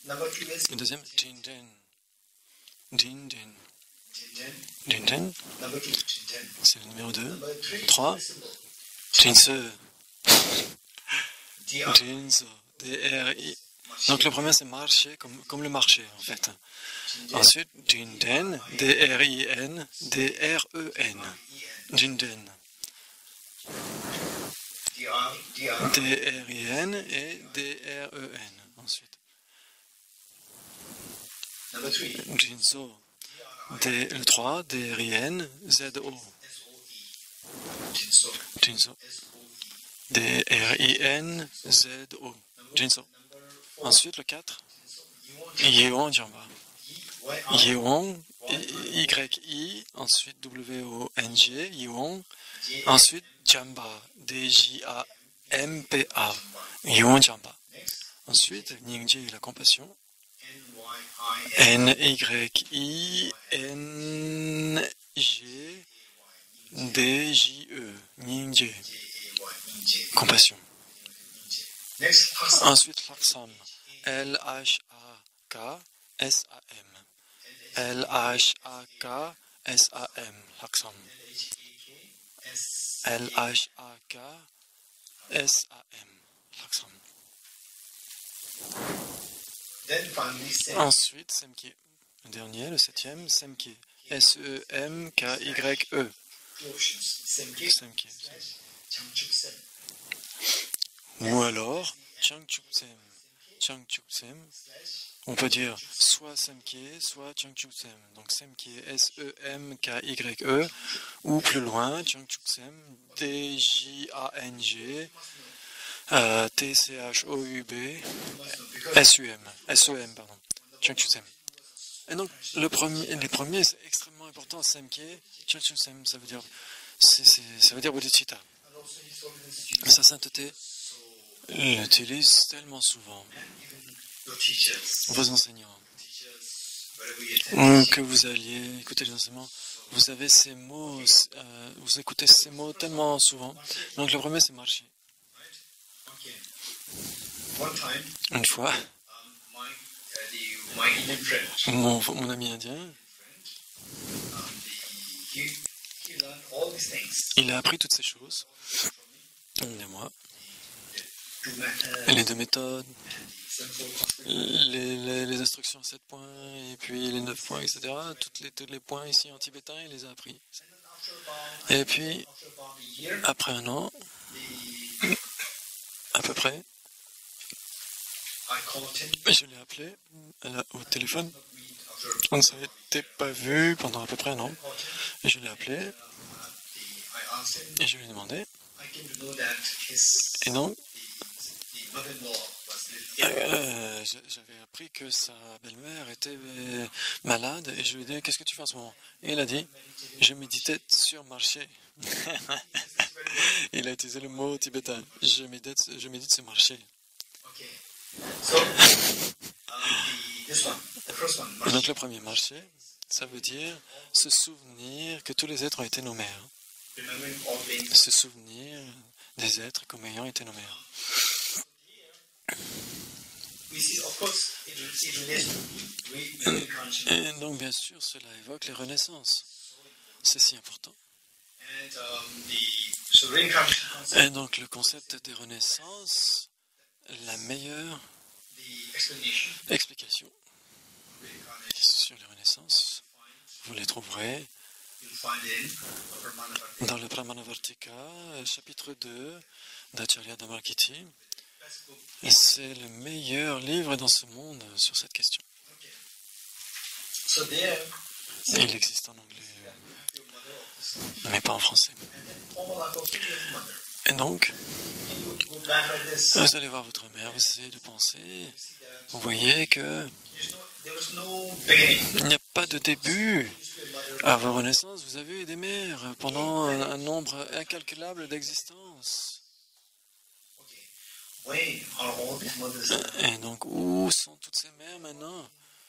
Number two is Le deuxième, Tintin. Tintin. Chinten. Tintin, Number two, Chinten. c'est le numéro 2. Number three, 3. very simple. Jinse. DR. Jinse. D-R-I. Donc le premier, c'est marcher, comme le marché, en fait. Ensuite, Jinden. D-R-I-N. D-R-E-N. Jinden. DR. D-R-I-N et D-R-E-N. Ensuite, Number three, Jinso. Le 3, D-R-I-N. Z-O. S-O-E. Jinso. Jinso. S-O-E. D-R-I-N-Z-O. Jinso. Ensuite, le 4, Yeon Jamba. Yeon, Y-I, ensuite W-O-N-G, Yeon. Ensuite, Jamba, D-J-A-M-P-A. Yeon Jamba. Next, Ensuite, Ningji, la compassion. N-Y-I-N. N-Y-N-G-D-J-E. Ningji, J-A-Y. compassion. Next, Haksam. Ensuite, Laksam. L-H-A-K-S-A-M. L-H-A-K-S-A-M. Laksam. L-H-A-K-S-A-M. Laksam. Then finally, Sem. Ensuite, Semke. Le dernier, le septième, Semke. S-E-M-K-Y-E. Two options. Semke Semke. / Changchuk Sem. Ou alors, Changchuksem. Changchuksem. On peut dire soit Semke, soit Changchuksem. Donc Semke, S-E-M-K-Y-E. Ou plus loin, Changchuksem, D-J-A-N-G. T-C-H-O-U-B. S-U-M. S-E-M, pardon. Changchuksem. Et donc, les premiers, c'est extrêmement important. Semke, Changchuksem, ça veut dire bodhicitta. Sa sainteté l'utilise tellement souvent. Your teachers, Vos enseignants, wherever you attend, que vous alliez écouter les enseignements, vous avez ces mots, vous écoutez ces mots tellement souvent. Donc, le premier, c'est marcher. okay. One time, Une fois, my Indian friend, mon ami indien, he learned all these things. il a appris toutes ces choses. Et moi, Two matters, les deux méthodes, simple hospital. les instructions 7 points, et puis les 9 points, etc. Tous les points ici en tibétain, il les a appris. Et puis, After about a year, après un an, à peu près, I called him. je l'ai appelé au téléphone. After On ne s'était pas vu pendant à peu près un an. Et je l'ai appelé I asked him. et je lui ai demandé. I came to know that Et donc, the mother-in-law was little ill. j'avais appris que sa belle-mère était malade et je lui ai dit, qu'est-ce que tu fais en ce moment? Et il a dit, je méditais sur marcher. Il a utilisé le mot tibétain. Je médite sur marcher. Okay. So this one, the first one, Et donc le premier marcher, ça veut dire se souvenir que tous les êtres ont été nos mères. remembering all beings. Se souvenir des êtres comme ayant été nos mères. We see, of course, it relates to reincarnation. Et donc bien sûr, cela évoque les renaissances. C'est si important. And so reincarnation concept, Et donc le concept des renaissances, la meilleure the explanation explication of reincarnation, sur les renaissances, vous les trouverez you'll find in Brahmanavarti. dans le Pramanavartika, chapitre 2 d'Acharya Dhammakirti. Best book. Et c'est le meilleur livre dans ce monde sur cette question. Okay. So there, Et il existe en anglais, your mother of the soul. mais pas en français. And then Omalakoti, your mother. Et donc, You go back like this. vous allez voir votre mère, vous essayez de penser, You see that vous voyez que there was no beginning. il n'y a pas de début There used to be a mother. à vos renaissances. Vous avez eu des mères pendant un nombre incalculable d'existences. Okay. Where are all these mothers now? Et donc, où sont toutes ces mères maintenant?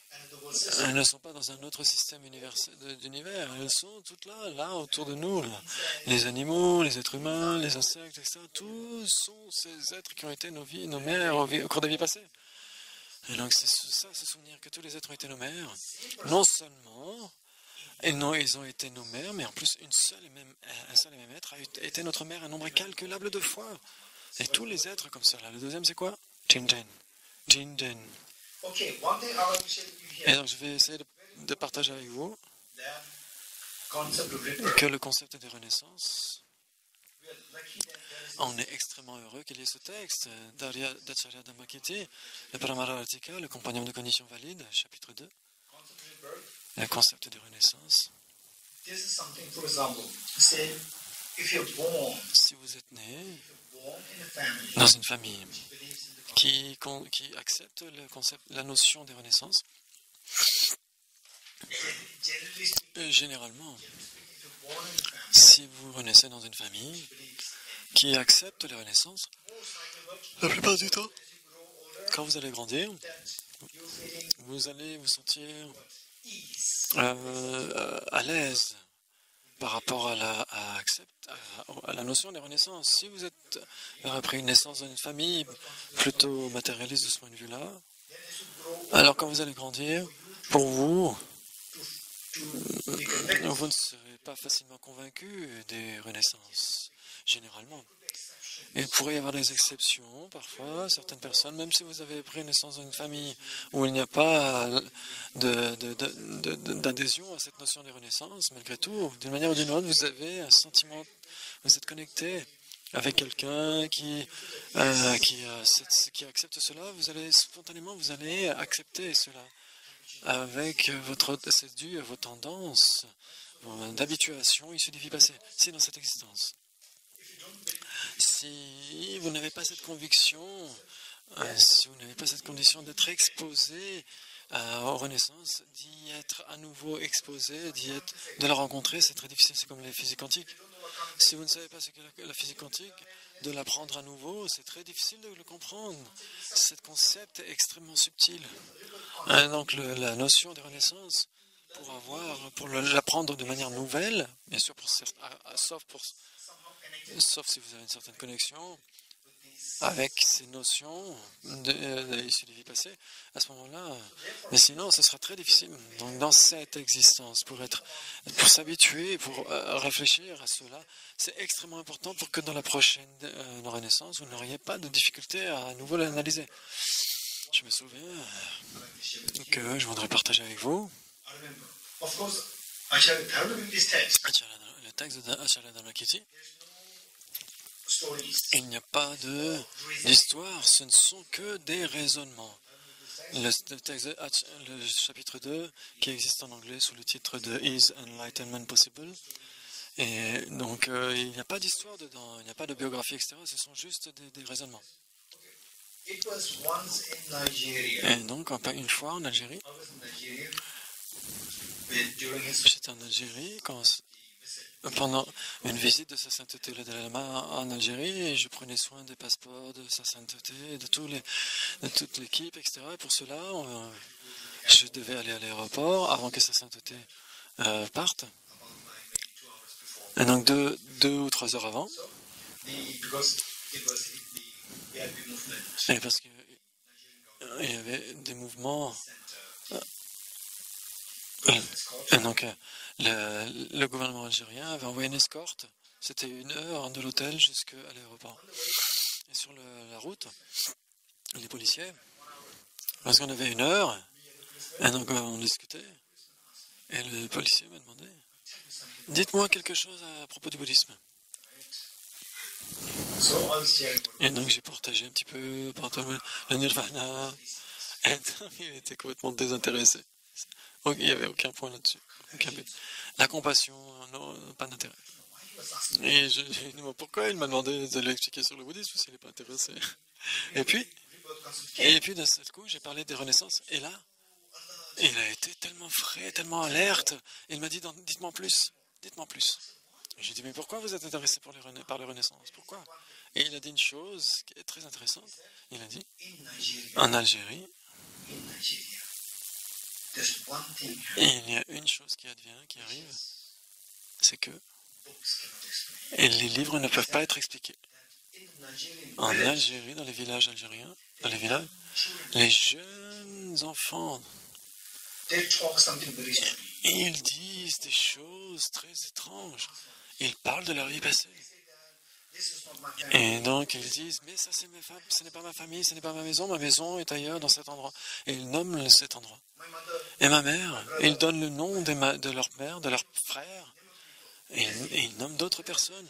And the world system. Elles ne sont pas dans un autre système d'univers. Elles sont toutes là autour de nous. Là. Les animaux, les êtres humains, les insectes, etc. Tous sont ces êtres qui ont été nos mères au cours des vies passées. Et donc, c'est ça, se souvenir que tous les êtres ont été nos mères. Non seulement, ils ont été nos mères, mais en plus, un seul et même être a été notre mère un nombre incalculable de fois. Et tous les êtres comme ça. Là. Le deuxième, c'est quoi? Jinjen. Jinjen. Okay, one thing I want to share with you Et here, donc, je vais essayer de partager avec vous that concept of rebirth. que le concept des renaissances, We are lucky that there is on est extrêmement heureux qu'il y ait ce texte d'Acharya Dhammakirti, le Pramanavartika, le compagnon de cognition valide, chapitre 2, concept of rebirth. le concept des renaissances. This is something, for example, say, if you're born Si vous êtes né in a family dans une famille which believes in the concept, qui accepte le concept, la notion des renaissances, generally speaking, généralement, if you're born in a family si vous renaissez dans une famille which believes qui accepte les renaissances, most likely what la plupart du temps, as you grow older, quand vous allez grandir, that you're feeling vous allez vous sentir ease à l'aise par rapport à la notion de renaissance. Si vous êtes après une naissance dans une famille plutôt matérialiste de ce point de vue-là, alors quand vous allez grandir, pour vous, vous ne serez pas facilement convaincu des renaissances, généralement. Il pourrait y avoir des exceptions, parfois, certaines personnes, même si vous avez pris naissance dans une famille où il n'y a pas d'adhésion à cette notion de renaissance, malgré tout, d'une manière ou d'une autre, vous avez un sentiment, vous êtes connecté avec quelqu'un qui accepte cela, vous allez spontanément, vous allez accepter cela. C'est dû à vos tendances d'habituation issues des vies passées. C'est dans cette existence. Si vous n'avez pas cette conviction, si vous n'avez pas cette condition d'être exposé aux renaissances, d'y être à nouveau exposé, de la rencontrer, c'est très difficile. C'est comme la physique quantique. Si vous ne savez pas ce qu'est la physique quantique, de l'apprendre à nouveau, c'est très difficile de le comprendre. Ce concept est extrêmement subtil. Donc la notion de renaissance, pour l'apprendre de manière nouvelle, bien sûr, sauf si vous avez une certaine connexion avec ces notions issues des vies passées, à ce moment-là, mais sinon, ce sera très difficile. Donc, dans cette existence, pour s'habituer, pour réfléchir à cela, c'est extrêmement important pour que dans la prochaine renaissance, vous n'auriez pas de difficulté à nouveau l'analyser. Je me souviens que je voudrais partager avec vous le texte d'Acharya Dharmakirti. Il n'y a pas d'histoire, ce ne sont que des raisonnements. Le chapitre 2, qui existe en anglais sous le titre de Is Enlightenment Possible? Et donc, il n'y a pas d'histoire dedans, il n'y a pas de biographie, etc. Ce sont juste des raisonnements. Et donc, une fois en Algérie, j'étais en Algérie pendant une visite de Sa Sainteté le Dalai Lama en Algérie, et je prenais soin des passeports de Sa Sainteté, de toute l'équipe, etc. Et pour cela, je devais aller à l'aéroport avant que Sa Sainteté parte. Et donc 2 ou 3 heures avant. Et parce qu'il y avait des mouvements. Et donc, le gouvernement algérien avait envoyé une escorte. C'était 1 heure de l'hôtel jusqu'à l'aéroport. Et sur la route, les policiers, parce qu'on avait 1 heure, et donc on discutait, et le policier m'a demandé, dites-moi quelque chose à propos du bouddhisme. Et donc j'ai partagé un petit peu par le nirvana, et il était complètement désintéressé. Il n'y avait aucun point là-dessus. La compassion, non, pas d'intérêt. Et je lui ai dit, pourquoi il m'a demandé de lui expliquer sur le bouddhisme s'il n'est pas intéressé? Et puis d'un seul coup, j'ai parlé des renaissances. Et là, il a été tellement frais, tellement alerte. Il m'a dit, dites-moi plus. Dites-moi plus. J'ai dit, mais pourquoi vous êtes intéressé par les renaissances? Pourquoi? Et il a dit une chose qui est très intéressante. Il a dit, en Algérie, il y a une chose qui arrive, c'est que les livres ne peuvent pas être expliqués. En Algérie, dans les villages algériens, les jeunes enfants, ils disent des choses très étranges. Ils parlent de leur vie passée. Et donc ils disent, mais ça ce n'est pas ma famille, ce n'est pas ma maison est ailleurs dans cet endroit. Et ils nomment cet endroit. Et ma mère, ils donnent le nom de leur mère, de leur frère, et ils nomment d'autres personnes.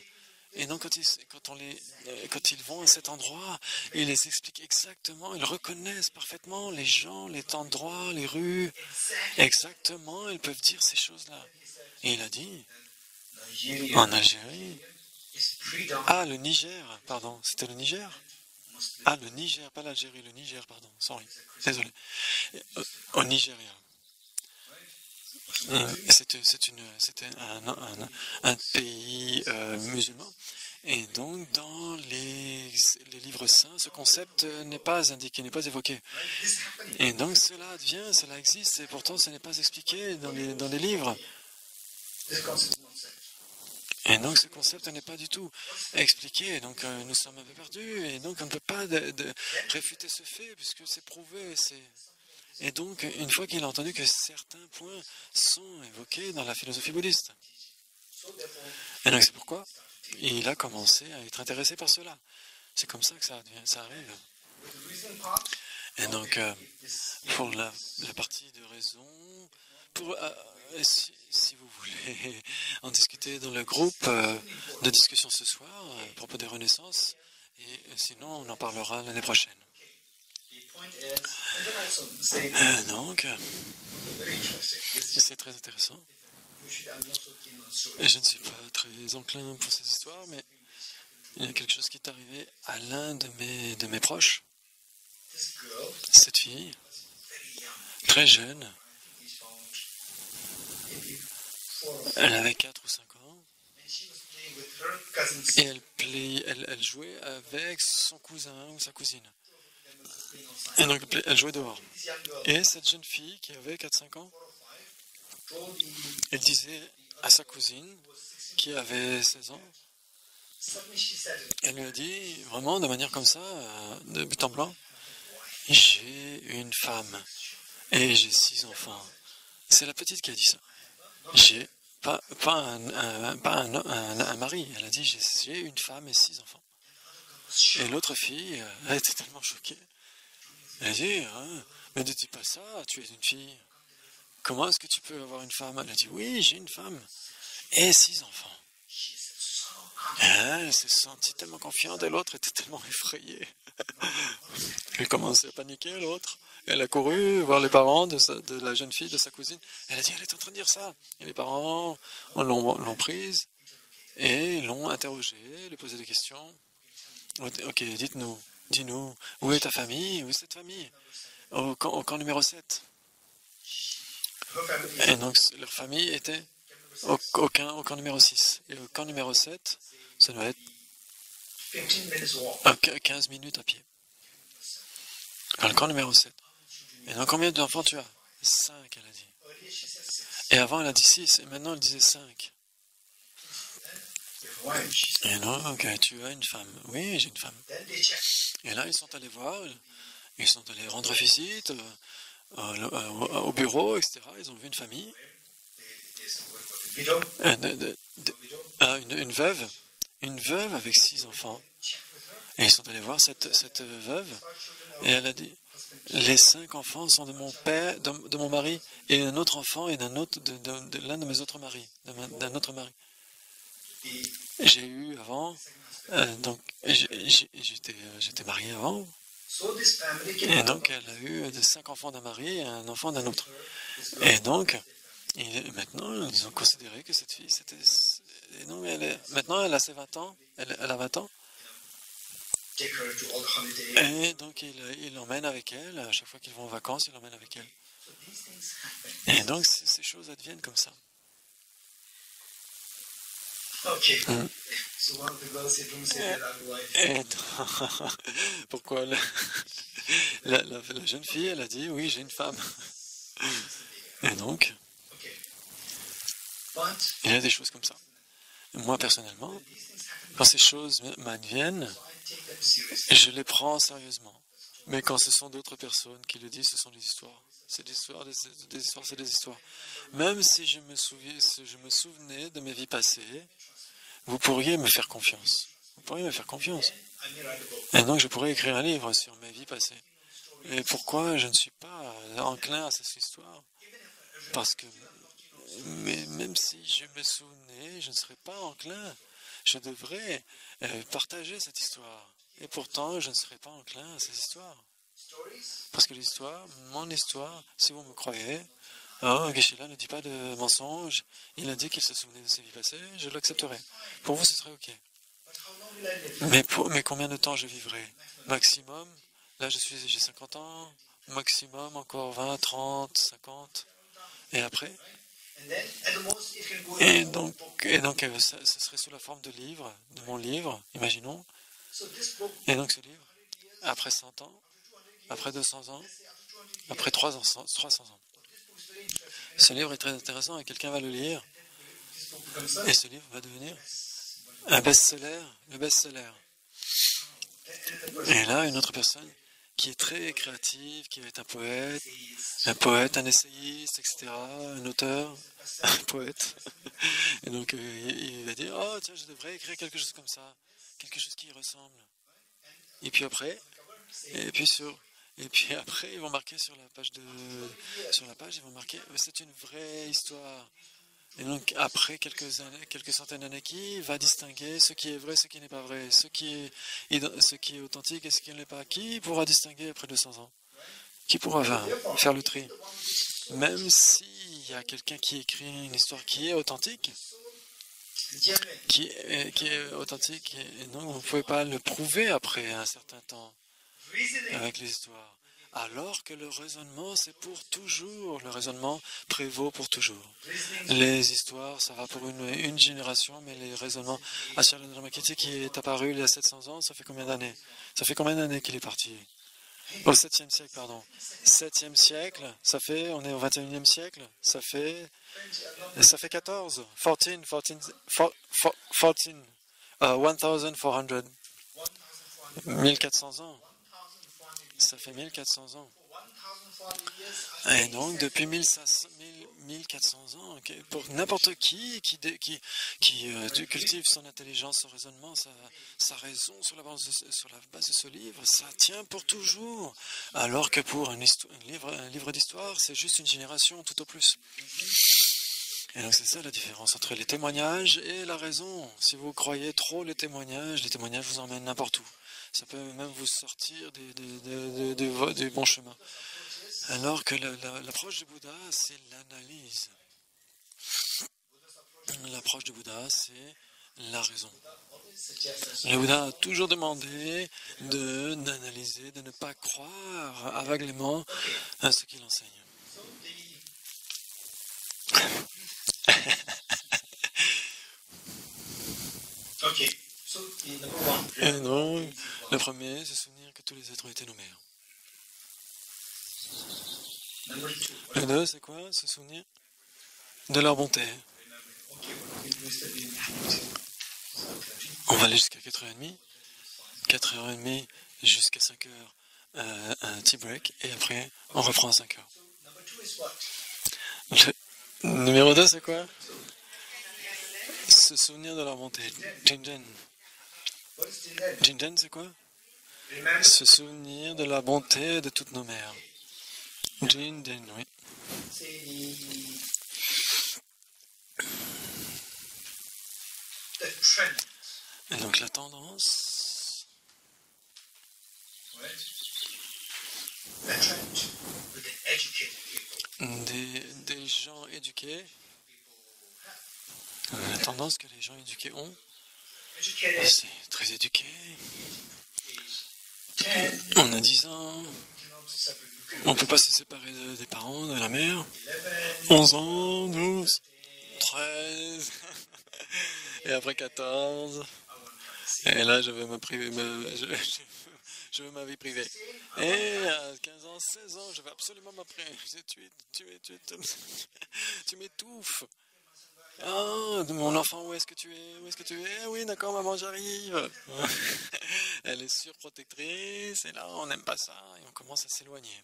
Et donc quand ils vont à cet endroit, ils les expliquent exactement, ils reconnaissent parfaitement les gens, les endroits, les rues, exactement, ils peuvent dire ces choses-là. Et il a dit, en Algérie, le Niger, pardon, c'était le Niger? Le Niger, pas l'Algérie, le Niger, pardon, sorry, désolé. Au Nigeria. C'était un pays musulman. Et donc, dans les livres saints, ce concept n'est pas indiqué, n'est pas évoqué. Et donc, cela existe, et pourtant, ce n'est pas expliqué dans les livres. Et donc ce concept n'est pas du tout expliqué, donc nous sommes un peu perdus, et donc on ne peut pas réfuter ce fait, puisque c'est prouvé. Et donc, une fois qu'il a entendu que certains points sont évoqués dans la philosophie bouddhiste. Et donc c'est pourquoi il a commencé à être intéressé par cela. C'est comme ça que ça arrive. Et donc, pour la partie de raison, si vous voulez en discuter dans le groupe de discussion ce soir à propos des renaissances, et sinon on en parlera l'année prochaine. Donc, c'est très intéressant. Et je ne suis pas très enclin pour ces histoires, mais il y a quelque chose qui est arrivé à l'un de mes proches. Cette fille, très jeune, elle avait 4 ou 5 ans, et elle jouait avec son cousin ou sa cousine. Et donc elle jouait dehors. Et cette jeune fille qui avait 4-5 ans, elle disait à sa cousine, qui avait 16 ans, elle lui a dit, vraiment de manière comme ça, de but en blanc, j'ai une femme et j'ai 6 enfants. C'est la petite qui a dit ça. J'ai pas un mari. Elle a dit, j'ai une femme et 6 enfants. Et l'autre fille, elle était tellement choquée. Elle a dit, mais ne dis pas ça, tu es une fille. Comment est-ce que tu peux avoir une femme? Elle a dit, oui, j'ai une femme et 6 enfants. Et elle s'est sentie tellement confiante et l'autre était tellement effrayée. Elle commençait à paniquer, l'autre. Elle a couru voir les parents de la jeune fille, de sa cousine. Elle a dit, elle est en train de dire ça. Et les parents l'ont prise et l'ont interrogée, lui posé des questions. Ok, dis-nous, où est ta famille? Où est cette famille? Au camp numéro 7. Et donc, leur famille était au camp numéro 6. Et au camp numéro 7, ça doit être 15 minutes à pied. Dans le camp numéro 7. Et donc, combien d'enfants tu as? 5, elle a dit. Et avant, elle a dit 6, et maintenant, elle disait 5. Et donc, tu as une femme. Oui, j'ai une femme. Et là, ils sont allés voir, ils sont allés rendre visite au bureau, etc. Ils ont vu une famille. Une veuve avec 6 enfants. Et ils sont allés voir cette veuve, et elle a dit, les 5 enfants sont de mon père, de mon mari, et un autre enfant est de l'un de mes autres maris, d'un autre mari. J'ai eu avant, donc j'étais marié avant, et donc elle a eu 5 enfants d'un mari et un enfant d'un autre. Et donc, maintenant, ils ont considéré que cette fille, maintenant elle a ses 20 ans, elle a 20 ans. Et donc il l'emmène avec elle, à chaque fois qu'ils vont en vacances, il l'emmène avec elle. Et donc ces choses adviennent comme ça. Et pourquoi la jeune fille, elle a dit, oui, j'ai une femme. Et donc, il y a des choses comme ça. Moi, personnellement, quand ces choses m'adviennent, je les prends sérieusement. Mais quand ce sont d'autres personnes qui le disent, ce sont des histoires. C'est des histoires, c'est des histoires. Même si je me souvenais de mes vies passées, vous pourriez me faire confiance. Et donc, je pourrais écrire un livre sur mes vies passées. Et pourquoi je ne suis pas enclin à cette histoire? Parce que même si je me souvenais, je ne serais pas enclin. Je devrais partager cette histoire. Et pourtant, je ne serais pas enclin à cette histoire. Parce que mon histoire, si vous me croyez, Geshe-la ne dit pas de mensonge, il a dit qu'il se souvenait de ses vies passées, je l'accepterai. Pour vous, ce serait ok. Mais combien de temps je vivrai? Maximum, là j'ai 50 ans, maximum encore 20, 30, 50, et après? Et donc ça serait sous la forme de livre, de mon livre, imaginons. Et donc ce livre, après 100 ans, après 200 ans, après 300 ans. Ce livre est très intéressant et quelqu'un va le lire. Et ce livre va devenir un best-seller, le best-seller. Et là, une autre personne qui est très créative, qui est un poète, un essayiste, etc., un auteur, un poète. Et donc, il va dire, oh tiens, je devrais écrire quelque chose comme ça, quelque chose qui y ressemble. Et puis après, et puis après, ils vont marquer sur la page ils vont marquer, c'est une vraie histoire. Et donc, après quelques centaines d'années, qui va distinguer ce qui est vrai, ce qui n'est pas vrai, ce qui est authentique et ce qui ne l'est pas? Qui pourra distinguer après 200 ans? Qui pourra faire le tri? Même s'il y a quelqu'un qui écrit une histoire qui est authentique, qui est authentique, et donc vous ne pouvez pas le prouver après un certain temps avec les histoires. Alors que le raisonnement, c'est pour toujours. Le raisonnement prévaut pour toujours. Les histoires, ça va pour une génération, mais les raisonnements... Achille Dramakiti qui est apparu il y a 700 ans, ça fait combien d'années? Ça fait combien d'années qu'il est parti? Au 7e siècle, pardon. 7e siècle, on est au 21e siècle, ça fait 14. 1400 ans. Ça fait 1400 ans. Et donc, depuis 1400 ans, pour n'importe qui cultive son intelligence, son raisonnement, sa raison sur la base de ce livre, ça tient pour toujours. Alors que pour un livre d'histoire, c'est juste une génération, tout au plus. Et donc, c'est ça la différence entre les témoignages et la raison. Si vous croyez trop les témoignages vous emmènent n'importe où. Ça peut même vous sortir du bon chemin. Alors que l'approche du Bouddha, c'est l'analyse. L'approche du Bouddha, c'est la raison. Le Bouddha a toujours demandé d'analyser, de ne pas croire aveuglément à ce qu'il enseigne. Et donc, le premier, c'est se souvenir que tous les êtres ont été nos mères. Le deux, c'est quoi? Se souvenir de leur bonté. On va aller jusqu'à 4h30. 4h30 jusqu'à 5h, un tea break, et après, on reprend à 5h. Le numéro 2, c'est quoi? Se souvenir de leur bonté. Jinjen. Jinjen, c'est quoi? Se souvenir de la bonté de toutes nos mères. Jinjen, oui. Et donc la tendance. Des gens éduqués. La tendance que les gens éduqués ont. C'est très éduqué. On a 10 ans. On ne peut pas se séparer des parents, de la mère. 11 ans, 12, 13. Et après 14. Et là, je veux je veux ma vie privée. Et à 15 ans, 16 ans, je veux absolument ma prière. Tu m'étouffes. Ah, mon enfant, où est-ce que tu es? Où est-ce que tu es? Oui, d'accord, maman, j'arrive. Elle est surprotectrice, et là, on n'aime pas ça, et on commence à s'éloigner.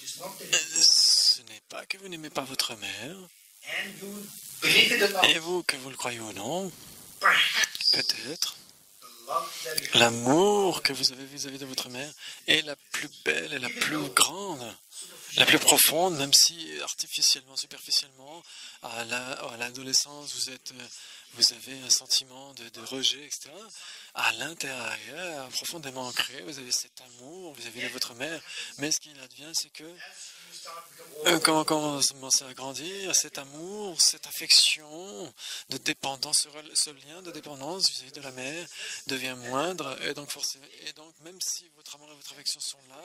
Ce n'est pas que vous n'aimez pas votre mère, et vous, que vous le croyez ou non, peut-être, l'amour que vous avez vis-à-vis de votre mère est la plus belle et la plus grande, la plus profonde, même si artificiellement, superficiellement, à l'adolescence, vous avez un sentiment de rejet, etc. À l'intérieur, profondément ancré, vous avez cet amour vis-à-vis de votre mère. Mais ce qu'il advient, c'est que quand vous commencez à grandir, cet amour, cette affection de dépendance, ce lien de dépendance vis-à-vis de la mère devient moindre, et donc même si votre amour et votre affection sont là,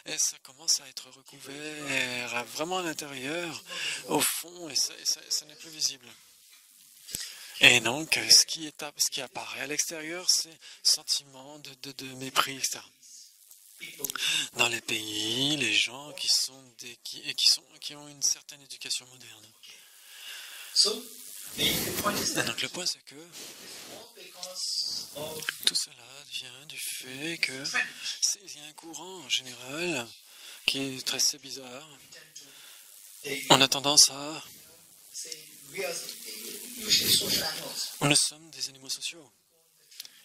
et ça commence à être recouvert vraiment à l'intérieur, au fond, et ça n'est plus visible. Et donc, ce qui apparaît à l'extérieur, c'est sentiment de mépris, etc. Dans les pays, les gens qui ont une certaine éducation moderne. So, the point is Et that donc le point c'est que all because of tout cela vient du fait que il y a un courant en général qui est très assez bizarre. they On a tendance à... say we are usually social animals. Nous sommes des animaux sociaux.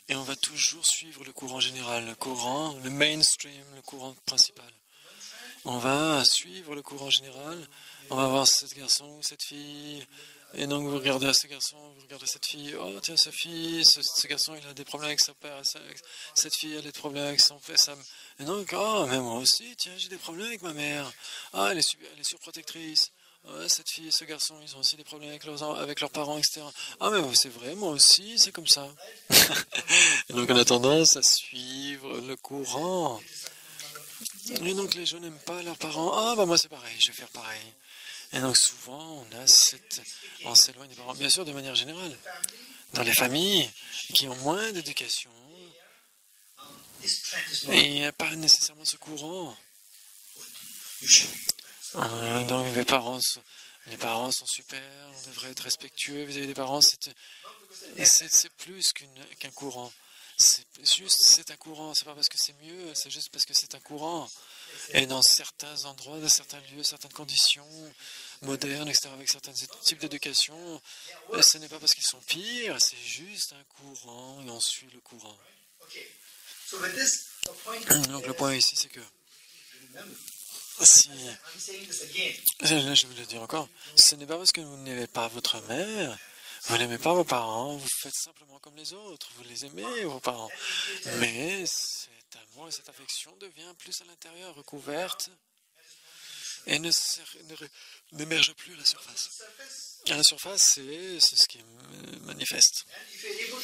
Et on va toujours suivre le courant général, le mainstream, le courant principal. On va suivre le courant général, on va voir ce garçon ou cette fille, et donc vous regardez ce garçon, vous regardez cette fille, oh tiens, ce garçon il a des problèmes avec sa père, cette fille elle a des problèmes avec son père, et donc, oh, mais moi aussi, tiens, j'ai des problèmes avec ma mère, ah, elle est surprotectrice. Ouais, cette fille et ce garçon, ils ont aussi des problèmes avec leurs parents, etc. Ah, mais c'est vrai, moi aussi, c'est comme ça. Et donc, on a tendance à suivre le courant. Et donc, les gens n'aiment pas leurs parents. Ah, bah, moi, c'est pareil, je vais faire pareil. Et donc, souvent, on s'éloigne des parents. Bien sûr, de manière générale. Dans les familles qui ont moins d'éducation, This trend is not et il n'y a pas nécessairement ce courant. Donc, les parents sont super, on devrait être respectueux vis-à-vis des parents. C'est plus qu'un courant. C'est un courant, c'est pas parce que c'est mieux, c'est juste parce que c'est un courant. Et dans certains endroits, dans certains lieux, certaines conditions modernes, etc., avec certains types d'éducation, ce n'est pas parce qu'ils sont pires, c'est juste un courant et on suit le courant. okay. So with this, the point Donc le point ici, c'est que remember, si, I'm saying this again. là je vais le dire encore, ce n'est pas parce que vous n'aimez pas votre mère, vous n'aimez pas vos parents, vous faites simplement comme les autres, vous les aimez, vos parents. Mais cet amour et cette affection devient plus à l'intérieur, recouverte, et n'émerge plus à la surface. À la surface, c'est ce qui est manifeste. And if you're able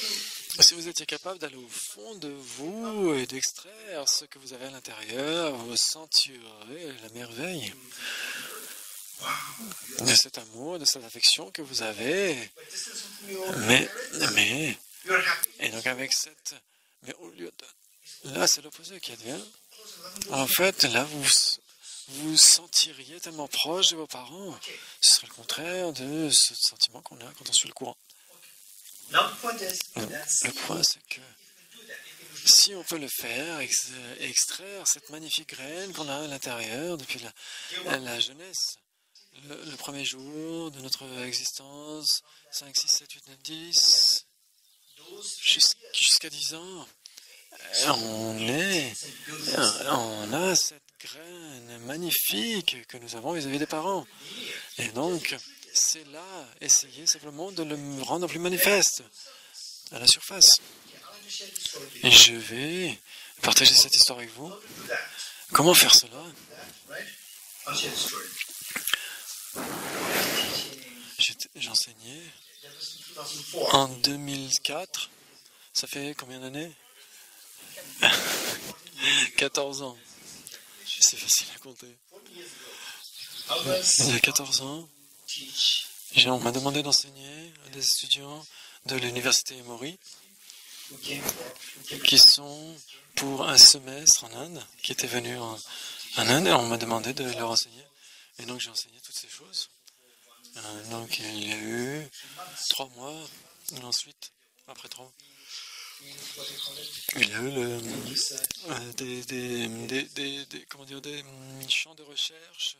to Si vous étiez capable d'aller au fond de vous et d'extraire ce que vous avez à l'intérieur, vous sentirez la merveille de cet amour, de cette affection que vous avez. but this is something you Mais, you're happy. et donc avec mais au lieu de, là c'est l'opposé qui advient. Close 11 En fait, là vous sentiriez tellement proche de vos parents. Ce serait le contraire de ce sentiment qu'on a quand on suit le courant. Now the point is that's Le point c'est que si on peut le faire, extraire cette magnifique graine qu'on a à l'intérieur depuis la jeunesse, le premier jour de notre existence, 5, 6, 7, 8, 9, 10, jusqu'à 10 ans, on a cette graine magnifique que nous avons vis-à-vis des parents. Et donc, c'est là, essayez simplement de le rendre plus manifeste à la surface. Et je vais partager cette histoire avec vous. Comment faire cela? right. I'll share the story. J'enseignais That was in 2004. en 2004. Ça fait combien d'années? 14 ans. C'est facile à compter. I was Il y a 14 ans, teach on m'a demandé d'enseigner à des étudiants de l'université Emory who came qui sont pour un semestre en Inde, qui étaient venus en Inde, et on m'a demandé de leur enseigner. Et donc j'ai enseigné toutes ces choses. Donc il y a eu 3 mois, et ensuite, après 3 mois, il y a eu comment dire, des champs de recherche.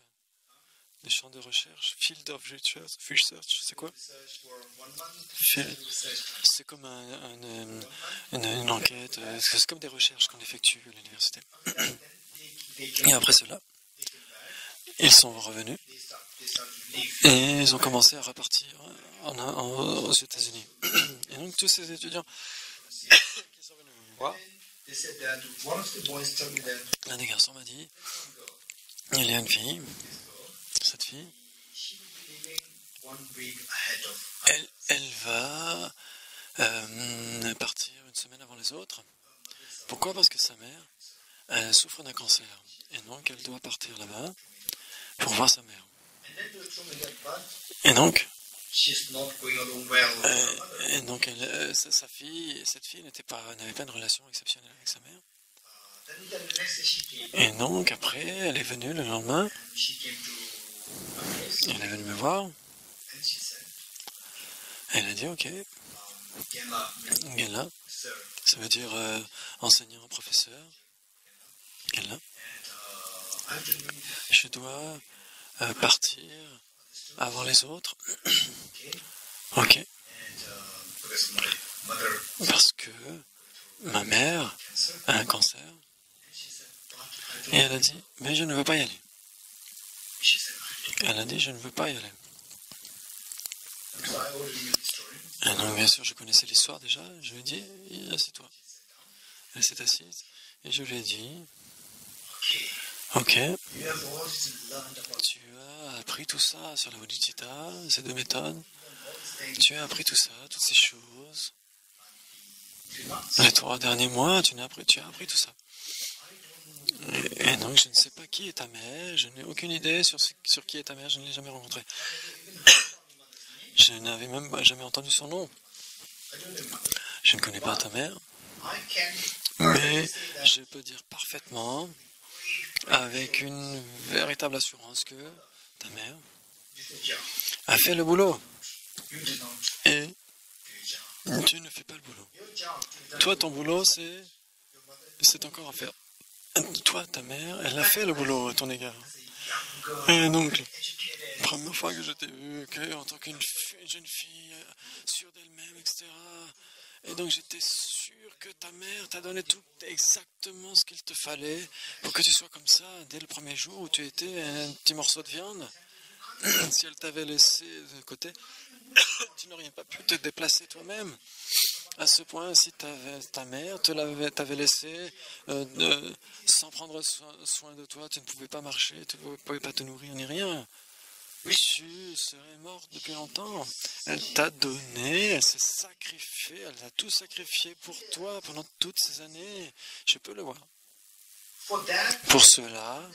Des champs de recherche, field of research, c'est quoi? C'est comme une enquête, c'est comme des recherches qu'on effectue à l'université. Et après cela, ils sont revenus et ils ont commencé à repartir aux États-Unis. Et donc tous ces étudiants qui sont venus me voir, They said that one of the boys told me that l'un des garçons m'a dit, il y a une fille, cette fille, she will be living 1 week ahead of elle va partir une semaine avant les autres. Pourquoi? Parce que sa mère elle souffre d'un cancer. Et donc elle doit partir là-bas pour voir sa mère. And then they told me that but Et donc, she's not going along well with her mother. et donc cette fille n'avait pas une relation exceptionnelle avec sa mère. Then the next day she came. Et donc après, elle est venue le lendemain, She came to my place elle est venue me voir, and she said, Elle a dit ok. Genla, Genla, sir. ça veut dire enseignant, professeur. Genla. I have to leave. Je dois partir avant les autres. Ok. And because my mother Parce que ma mère cancer. a un cancer. And she said, but I Et don't. elle a dit, mais je ne veux pas y aller. She said, Elle a dit, je ne veux pas y aller. so I already knew the story. Et donc, bien sûr, je connaissais l'histoire déjà. Je lui ai dit, assieds-toi. Elle s'est assise. Et je lui ai dit, Okay. ok, You have always learned about tu as appris tout ça sur la bodhicitta, ces deux méthodes. all these things. Tu as appris tout ça, toutes ces choses. 2 months. Les 3 derniers mois, tu as appris tout ça. Et donc, je ne sais pas qui est ta mère. Je n'ai aucune idée sur qui est ta mère. Je ne l'ai jamais rencontrée. Je n'avais même jamais entendu son nom. I don't remember. Je ne connais pas ta mère. I can Mais say that je peux dire parfaitement, avec une véritable assurance, que ta mère you did the job. a fait le boulot. You did not Et do your job. tu ne fais pas le boulot. Your job to Toi, ton boulot, c'est encore à faire. Toi, ta mère, elle a fait le boulot à ton égard. Et donc, la première fois que je t'ai vu, en tant qu'une jeune fille sûre d'elle-même, etc. Et donc, j'étais sûr que ta mère t'a donné tout exactement ce qu'il te fallait pour que tu sois comme ça dès le premier jour où tu étais un petit morceau de viande. Si elle t'avait laissé de côté, tu n'aurais pas pu te déplacer toi-même. À ce point, si ta mère t'avait laissé sans prendre soin de toi, tu ne pouvais pas marcher, tu ne pouvais pas te nourrir ni rien. Tu serais morte depuis longtemps. Elle t'a donné, elle s'est sacrifiée, elle a tout sacrifié pour toi pendant toutes ces années. Je peux le voir. for that. Pour cela,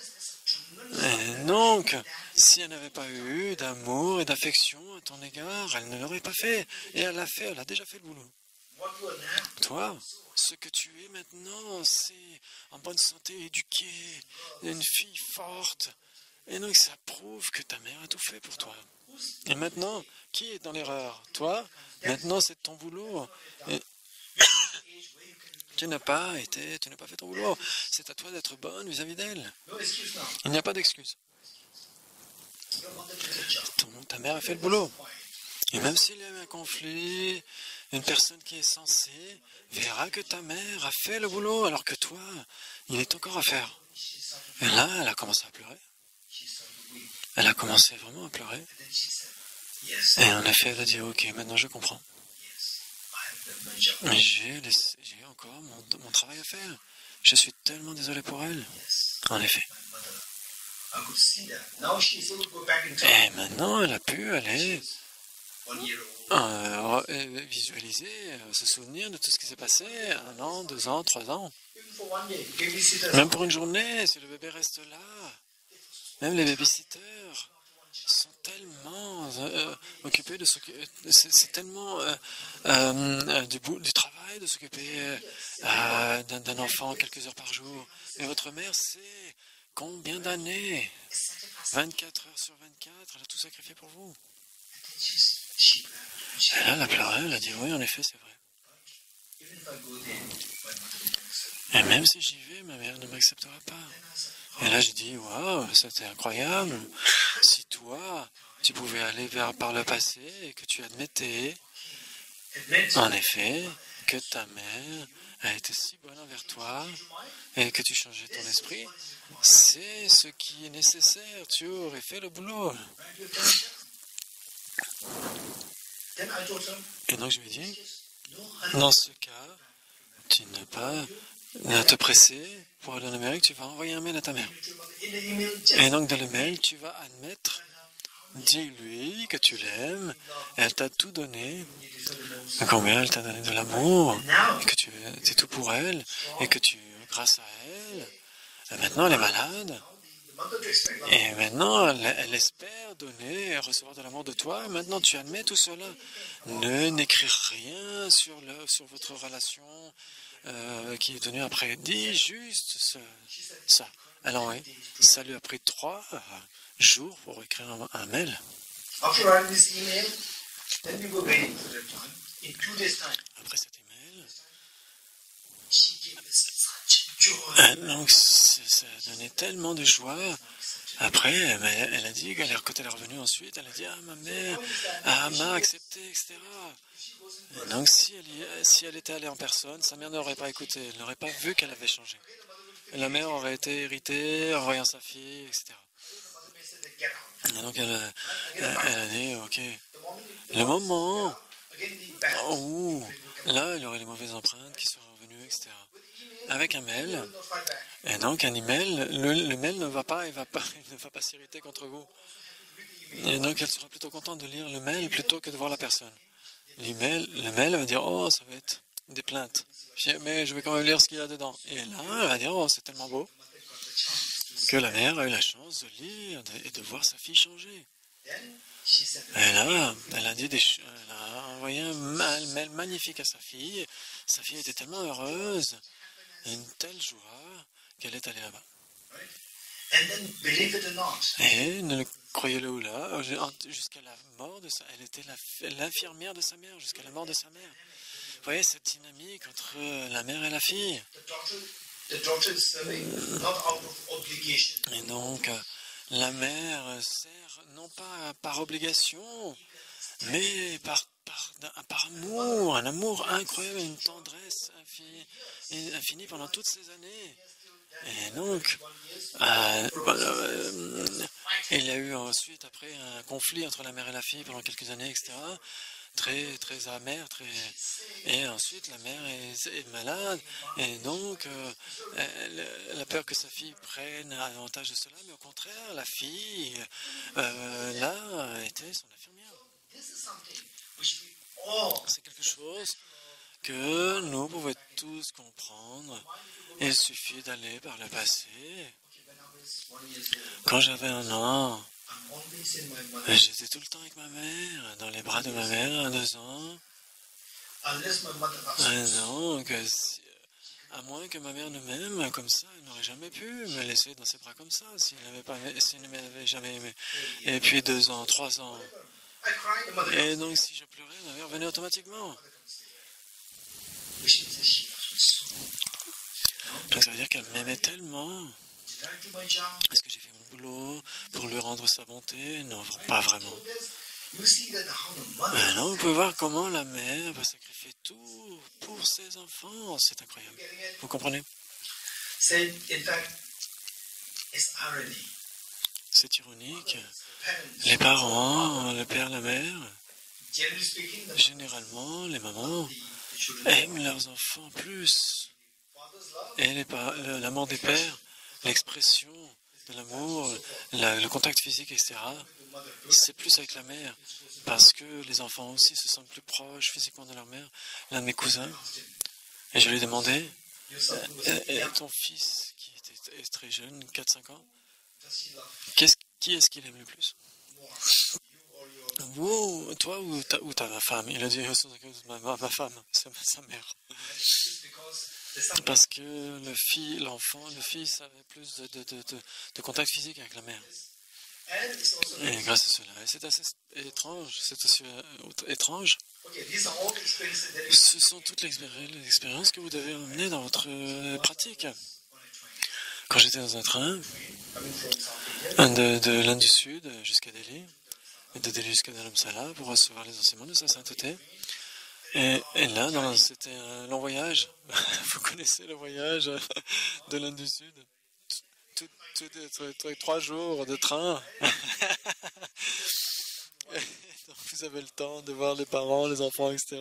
et donc, si elle n'avait pas eu d'amour et d'affection à ton égard, elle ne l'aurait pas fait. Et elle l'a fait, elle a déjà fait le boulot. What you are now. Toi, ce que tu es maintenant, c'est en bonne santé, éduquée, une fille forte. Et donc, ça prouve que ta mère a tout fait pour toi. Et maintenant, qui est dans l'erreur? Toi? Maintenant, c'est ton boulot. Et tu n'as pas fait ton boulot. C'est à toi d'être bonne vis-à-vis d'elle. No excuse now. Il n'y a pas d'excuse. Your mother did the job. Ta mère a fait le boulot. Et même s'il y a eu un conflit, une personne qui est censée verra que ta mère a fait le boulot, alors que toi, il est encore à faire. She started. Et là, elle a commencé à pleurer. She started weeping. Elle a commencé vraiment à pleurer. And then she said, yes, Et en effet, elle a dit, ok, maintenant je comprends. yes, I have done my job. Mais j'ai encore mon travail à faire. Je suis tellement désolé pour elle. Yes, En effet. my mother. I could see that. Now she's able to go back in time. Et maintenant, elle a pu aller 1 year old. visualiser, se souvenir de tout ce qui s'est passé, 1 an, 2 ans, 3 ans. Even for 1 day, babysitters. Même pour une journée, si le bébé reste là, même les babysitters sont tellement occupés de s'occuper. C'est tellement du travail de s'occuper d'un enfant quelques heures par jour. Et votre mère, c'est combien d'années? 24 heures sur 24, elle a tout sacrifié pour vous. She Et là, elle a pleuré, elle a dit oui, en effet, c'est vrai. even if I go there, my mother will accept. Et même si j'y vais, ma mère ne m'acceptera pas. Et là, j'ai dit, waouh, c'était incroyable. Si toi, tu pouvais aller par le passé et que tu admettais, Admit en effet, que ta mère a été si bonne envers toi et que tu changeais ton esprit, c'est ce qui est nécessaire. Tu aurais fait le boulot. Then I told her, Et donc, je lui ai dit, no, honey, dans ce cas, tu n'as pas à te presser pour aller en Amérique, tu vas envoyer un mail à ta mère. in the email, just Et donc, dans le mail, tu vas admettre, dis-lui que tu l'aimes, elle t'a tout donné, you deserve the most. combien elle t'a donné de l'amour, Now, et que tu es tout pour elle, et que grâce à elle, maintenant elle est malade, the mother to expect love. et maintenant elle espère donner et recevoir de l'amour de toi, et maintenant tu admets tout cela. N'écris rien sur votre relation qui est tenue après. Dis juste ça. Alors oui, ça lui a pris 3 jours pour écrire un mail. After writing this email, Then we were waiting for that time. In 2 days' time, Après cet email, she gave us such joy. donc ça donnait tellement de joie. Après, elle a dit, quand elle est revenue ensuite, elle a dit, ah, ma mère m'a accepté, etc. Donc si elle était allée en personne, sa mère n'aurait pas écouté, elle n'aurait pas vu qu'elle avait changé. Et la mère aurait été irritée en voyant sa fille, etc. Et donc elle a dit, ok, le moment où là, il y aurait les mauvaises empreintes qui seraient revenues, etc. Avec un mail, et donc un email, le mail ne va pas s'irriter contre vous. Et donc elle sera plutôt contente de lire le mail plutôt que de voir la personne. Le mail va dire, oh, ça va être des plaintes. Mais je vais quand même lire ce qu'il y a dedans. Et là, elle va dire, oh, c'est tellement beau que la mère a eu la chance de lire et de voir sa fille changer. Et là, elle a envoyé un mail magnifique à sa fille. Sa fille était tellement heureuse, une telle joie qu'elle est allée là-bas. Et ne le croyez-le ou là, jusqu'à la mort de elle était l'infirmière de sa mère, jusqu'à la mort de sa mère. Vous voyez cette dynamique entre la mère et la fille. Et donc, la mère sert non pas par obligation, mais par amour, un amour incroyable, une tendresse infinie pendant toutes ces années. Et donc, il y a eu ensuite, après, un conflit entre la mère et la fille pendant quelques années, etc. Très, très amer, et ensuite la mère est malade, et donc elle a peur que sa fille prenne avantage de cela, mais au contraire, la fille, là, était son infirmière. C'est quelque chose que nous pouvons tous comprendre. Il suffit d'aller par le passé. Quand j'avais 1 an, j'étais tout le temps avec ma mère, dans les bras de ma mère, à 2 ans. Donc, à moins que ma mère ne m'aime comme ça, elle n'aurait jamais pu me laisser dans ses bras comme ça, s'il ne m'avait jamais aimé. Et puis 2 ans, 3 ans. Et donc, si je pleurais, ma mère venait automatiquement. Donc, ça veut dire qu'elle m'aimait tellement. Est-ce que j'ai fait mon boulot pour lui rendre sa bonté? Non, pas vraiment. Non, vous pouvez voir comment la mère va sacrifier tout pour ses enfants. C'est incroyable. Vous comprenez? C'est ironique. Les parents, le père, la mère, généralement, les mamans aiment leurs enfants plus. Et l'amour des pères, l'expression de l'amour, le contact physique, etc., c'est plus avec la mère, parce que les enfants aussi se sentent plus proches physiquement de leur mère. L'un de mes cousins, et je lui ai demandé, ton fils qui est très jeune, 4-5 ans, qui est-ce qu'il aime le plus? Vous, toi ou ta femme? Il a dit, ma femme, c'est sa mère. Parce que le fils avait plus de contact physique avec la mère. Et grâce à cela, c'est assez étrange, Ce sont toutes les expériences que vous devez emmener dans votre pratique. Quand j'étais dans un train, de l'Inde du Sud jusqu'à Delhi, et de Delhi jusqu'à Dharamsala pour recevoir les enseignements de sa sainteté, et là, c'était un long voyage. Vous connaissez le voyage de l'Inde du Sud? 3 jours de train. Donc vous avez le temps de voir les parents, les enfants, etc.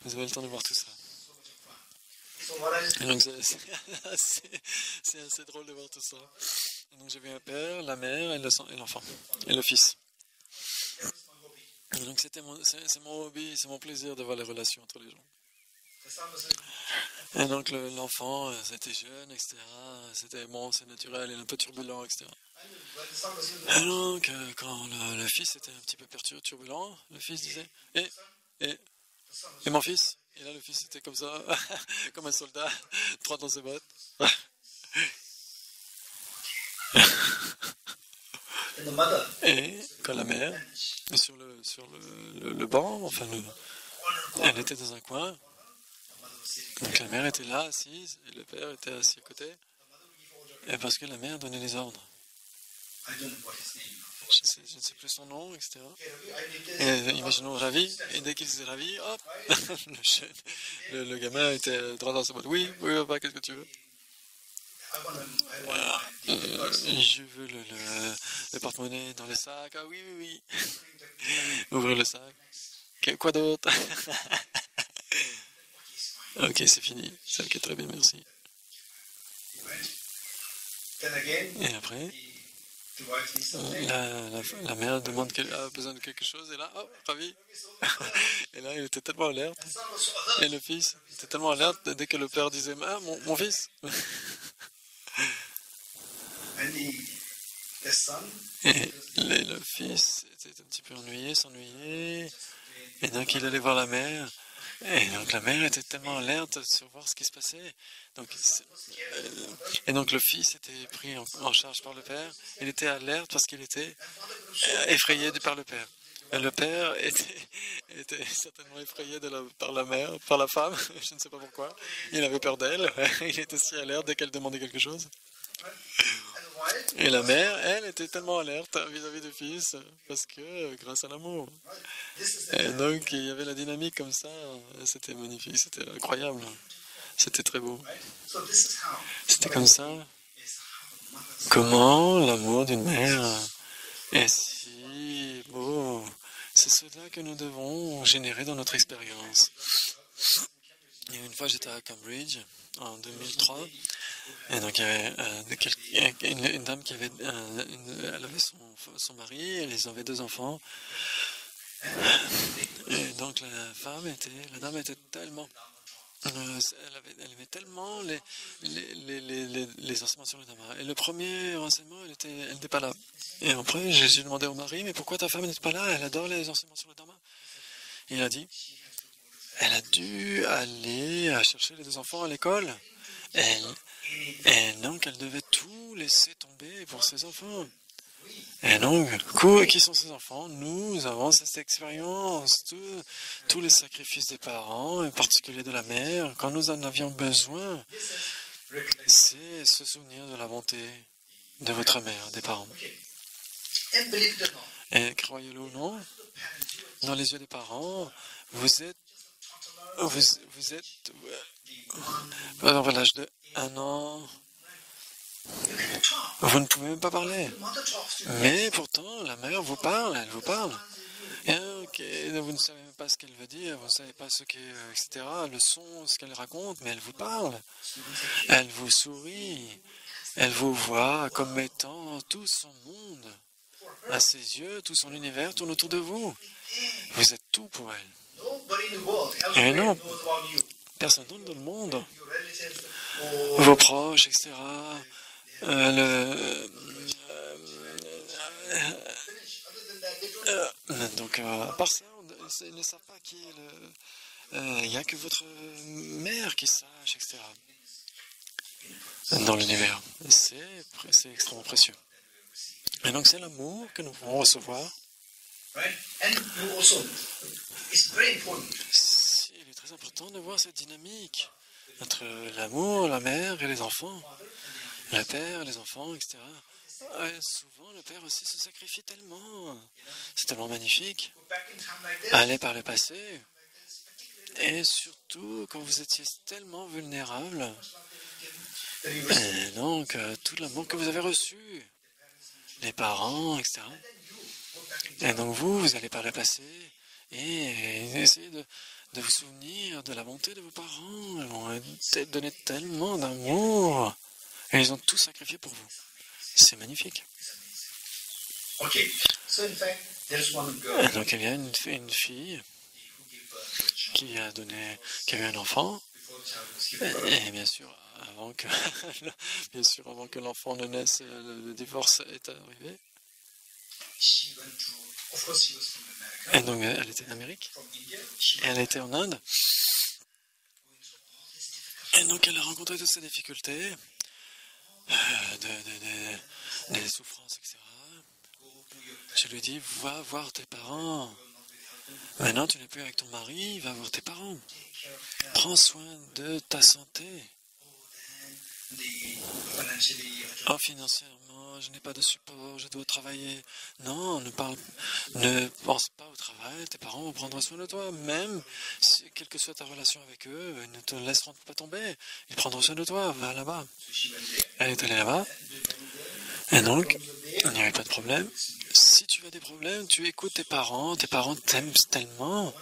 Vous avez le temps de voir tout ça. Et donc c'est assez drôle de voir tout ça. Et donc j'avais un père, la mère et l'enfant, et le fils. Et donc c'est mon hobby, c'est mon plaisir de voir les relations entre les gens. Et donc l'enfant, c'était jeune, etc. C'était bon, c'est naturel, il est un peu turbulent, etc. Et donc quand le fils était un petit peu turbulent, le fils disait et mon fils? Et là le fils était comme ça, comme un soldat, droit dans ses bottes. And the mother Et quand la mère, bench, sur le banc, enfin, corner to elle corner, était dans un coin, the mother was sitting donc there. la mère était là, assise, et le père était assis à côté, The mother would give order. et parce que la mère donnait les ordres. I don't know what his name. Je ne sais plus son nom, etc. Okay, I did this. Et imaginons ravi, et dès qu'il s'est ravi, hop, le gamin était droit dans sa boîte. Oui, oui, papa, qu'est-ce que tu veux? I want my purse. Je veux le porte-monnaie dans le sac. Ah oui, oui, oui. Ouvrir le sac. Quoi d'autre? Ok, c'est fini. C'est ok, très bien, merci. Right? Then again, Et après, the wife needs something. la mère demande a besoin de quelque chose, et là, oh, ravi. Et là, il était tellement alerte. And son was so alert. Et le fils était tellement alerte dès que le père disait ah, mon fils. And the son Et le fils était un petit peu ennuyé, s'ennuyait. Et donc il allait voir la mère. Et donc la mère était tellement alerte sur voir ce qui se passait. Et donc le fils était pris en charge par le père. Il était alerte parce qu'il était effrayé par le père. Et le père était certainement effrayé par la mère, par la femme, je ne sais pas pourquoi. Il avait peur d'elle, il était si alerte dès qu'elle demandait quelque chose. Et la mère, elle, était tellement alerte vis-à-vis du fils, parce que grâce à l'amour. Et donc il y avait la dynamique comme ça, c'était magnifique, c'était incroyable, c'était très beau. So this is how C'était comme ça, is how mothers comment l'amour d'une mère est si beau. C'est cela que nous devons générer dans notre expérience. Et une fois, j'étais à Cambridge, en 2003, et donc il y avait une dame qui avait, elle avait son mari, ils avaient 2 enfants, et donc la dame était tellement, elle aimait tellement les enseignements sur le Dharma. Et le premier enseignement, elle n'était pas là. Et après, j'ai demandé au mari, mais pourquoi ta femme n'est pas là? Elle adore les enseignements sur le Dharma. Et il a dit, elle a dû aller chercher les 2 enfants à l'école. Et donc, elle devait tout laisser tomber pour ses enfants. Et donc, qui sont ces enfants? Nous avons cette expérience, tous les sacrifices des parents, en particulier de la mère, quand nous en avions besoin, c'est se souvenir de la bonté de votre mère, des parents. and believe it or not, Et croyez-le ou non, dans les yeux des parents, vous êtes par exemple, à l'âge de 1 an, you can talk. vous ne pouvez même pas parler. The mother talks to you. Mais pourtant, la mère vous parle, elle vous parle. Et vous ne savez même pas ce qu'elle veut dire, vous ne savez pas etc., le son, ce qu'elle raconte, mais elle vous parle. Elle vous sourit. Elle vous voit comme étant tout son monde. À ses yeux, tout son univers tourne autour de vous. Vous êtes tout pour elle. Nobody in the world else Et non. knows about you. Personne d'autre dans le monde, Your relatives or vos proches, etc., finish. Other than that, they don't donc, à part ça, ils ne savent pas qui est il n'y a que votre mère qui sache, etc. Dans l'univers. C'est extrêmement précieux. Et donc, c'est l'amour que nous pouvons recevoir. right? And you also, it's very important. Il est très important de voir cette dynamique entre l'amour, la mère et les enfants. Le père, les enfants, etc. Souvent, le père aussi se sacrifie tellement. C'est tellement magnifique. Go back in time like this. Aller par le passé. Et surtout, quand vous étiez tellement vulnérable. That you receive. Et donc, tout l'amour que vous avez reçu. Les parents, etc. Et donc, vous allez par le passé. Et essayez de vous souvenir de la bonté de vos parents. Ils vont donner tellement d'amour. Et ils ont tout sacrifié pour vous. C'est magnifique. Okay. So in fact, there's one Et girl donc il y a une fille who gave birth to a child qui a eu un enfant. before the child was given birth. Et bien sûr, avant que l'enfant ne naisse, le divorce est arrivé. She went through. Of course, she was from America, Et donc elle était en Amérique. from India. She Et elle était en Inde. going through all these difficult. Et donc elle a rencontré toutes ces difficultés, des souffrances, etc. Go Je lui dis, va voir tes parents. Maintenant, tu n'es plus avec ton mari, va voir tes parents. Prends soin de ta santé. Oh, financièrement, je n'ai pas de support, je dois travailler. Non, ne pense pas au travail, tes parents vont prendre soin de toi. Même, quelle que soit ta relation avec eux, ils ne te laisseront pas tomber. Ils prendront soin de toi, va là-bas. Elle est allée là-bas. Et donc, il n'y avait pas de problème. Si tu as des problèmes, tu écoutes tes parents t'aiment tellement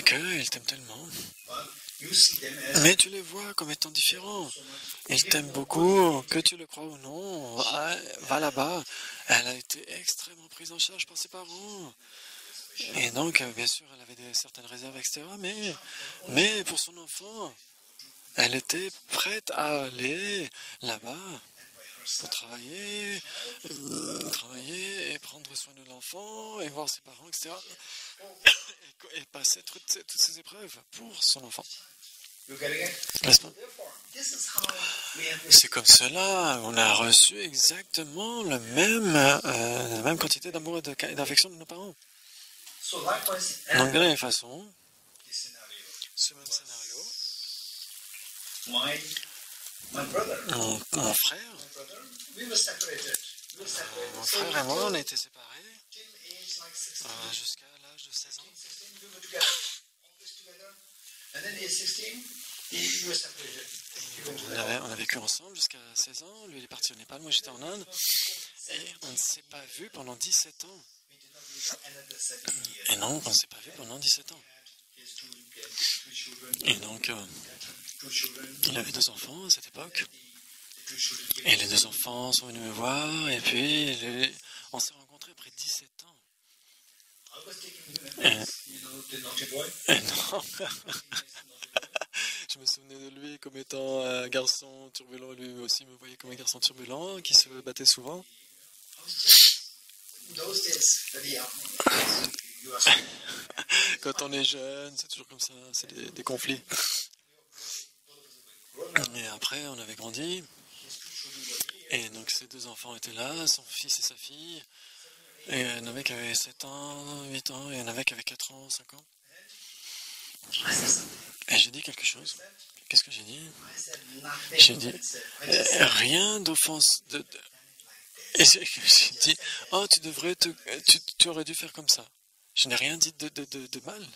qu'ils t'aiment tellement. Mais tu les vois comme étant différents. Ils t'aiment beaucoup, que tu le crois ou non. Va là-bas. Elle a été extrêmement prise en charge par ses parents. Et donc, bien sûr, elle avait certaines réserves, etc. Mais pour son enfant, elle était prête à aller là-bas pour travailler et prendre soin de l'enfant et voir ses parents, etc. Et passer toutes ces épreuves pour son enfant. N'est-ce pas? C'est comme cela, on a reçu exactement la même quantité d'amour et d'affection de nos parents. Donc de la même façon, ce même scénario, mon frère et moi, on a été séparés jusqu'à l'âge de 16 ans. On a vécu ensemble jusqu'à 16 ans. Lui, il est parti au Népal, moi j'étais en Inde. Et on ne s'est pas vu pendant 17 ans. Et non, on ne s'est pas vu pendant 17 ans. Et donc, il avait 2 enfants à cette époque. Et les 2 enfants sont venus me voir. Et puis, on s'est rencontrés après 17 ans. Et non. Je me souvenais de lui comme étant un garçon turbulent. Lui aussi me voyait comme un garçon turbulent qui se battait souvent. Quand on est jeune, c'est toujours comme ça, c'est des conflits. Et après, on avait grandi. Et donc, ces 2 enfants étaient là, son fils et sa fille. Et il y en avait qui avaient 7 ans, 8 ans, et il y en avait qui avaient 4 ans, 5 ans. Et j'ai dit quelque chose. Qu'est-ce que j'ai dit? J'ai dit, rien d'offense. Et j'ai dit, oh, tu aurais dû faire comme ça. Je n'ai rien dit de mal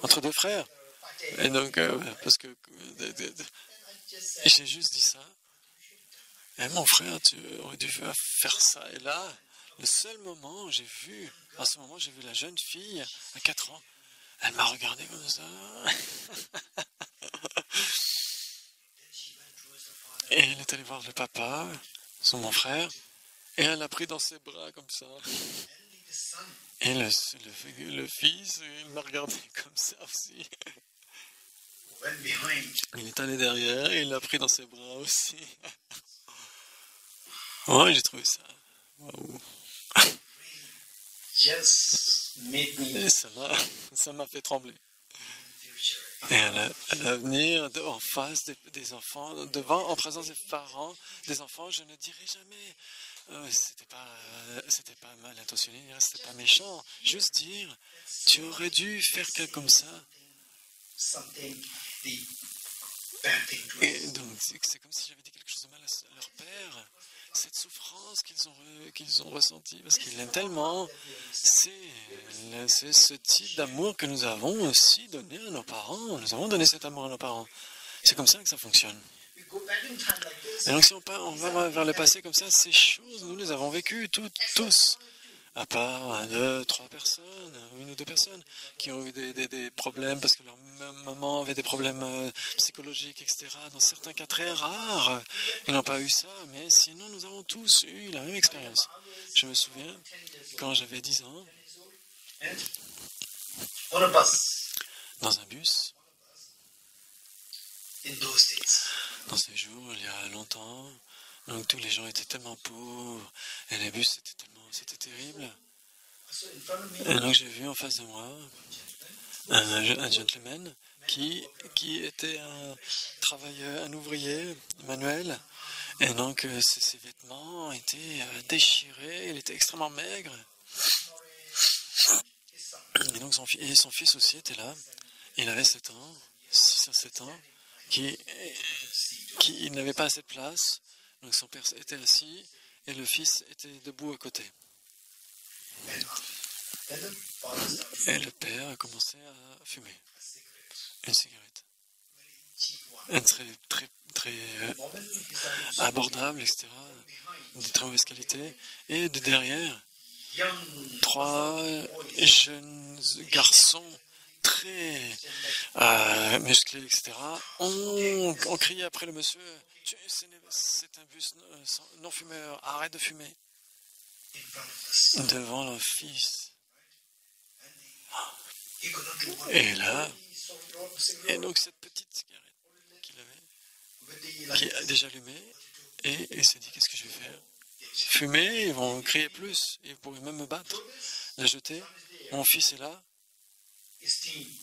entre 2 frères. Et donc, parce que j'ai juste dit ça. Et mon frère, tu aurais dû faire ça. Et là, le seul moment où j'ai vu la jeune fille à 4 ans. Elle m'a regardé comme ça. Et elle est allée voir le papa, mon frère, et elle l'a pris dans ses bras comme ça. Et le fils, il m'a regardé comme ça aussi. Il est allé derrière et il l'a pris dans ses bras aussi. Ouais, j'ai trouvé ça. Waouh. Et ça m'a fait trembler. Et à l'avenir, en face des enfants, en présence des parents, des enfants, je ne dirai jamais. C'était pas mal intentionné, c'était pas méchant. Juste dire, tu aurais dû faire quelque comme ça. Et donc, c'est comme si j'avais dit quelque chose de mal à leur père. Cette souffrance qu'ils ont ressentie, parce qu'ils l'aiment tellement, c'est ce type d'amour que nous avons aussi donné à nos parents. Nous avons donné cet amour à nos parents. C'est comme ça que ça fonctionne. Et donc si on va vers le passé comme ça, ces choses, nous les avons vécues tous. À part 2, 3 personnes, 1 ou 2 personnes qui ont eu des problèmes parce que leur maman avait des problèmes psychologiques, etc. Dans certains cas très rares, ils n'ont pas eu ça, mais sinon nous avons tous eu la même expérience. Je me souviens, quand j'avais 10 ans, dans un bus, dans ces jours, il y a longtemps, donc tous les gens étaient tellement pauvres, et les bus c'était terrible. Et donc j'ai vu en face de moi un gentleman qui était un ouvrier manuel, Et donc, ses vêtements étaient déchirés, il était extrêmement maigre. Et donc, son fils aussi était là. Il avait 7 ans, 6 à 7 ans, il n'avait pas assez de place. Donc, son père était assis et le fils était debout à côté. Et le père a commencé à fumer une cigarette. Très abordable, etc. De très mauvaise qualité. Et de derrière, 3 jeunes garçons très musclés, etc. ont crié après le monsieur, c'est un bus non-fumeur, arrête de fumer. Devant leur fils. Et là, et donc cette petite cigarette qu'il avait, qui a déjà allumé, et il s'est dit, qu'est-ce que je vais faire? Fumer, ils vont crier plus, ils pourraient même me battre, la jeter. Mon fils est là,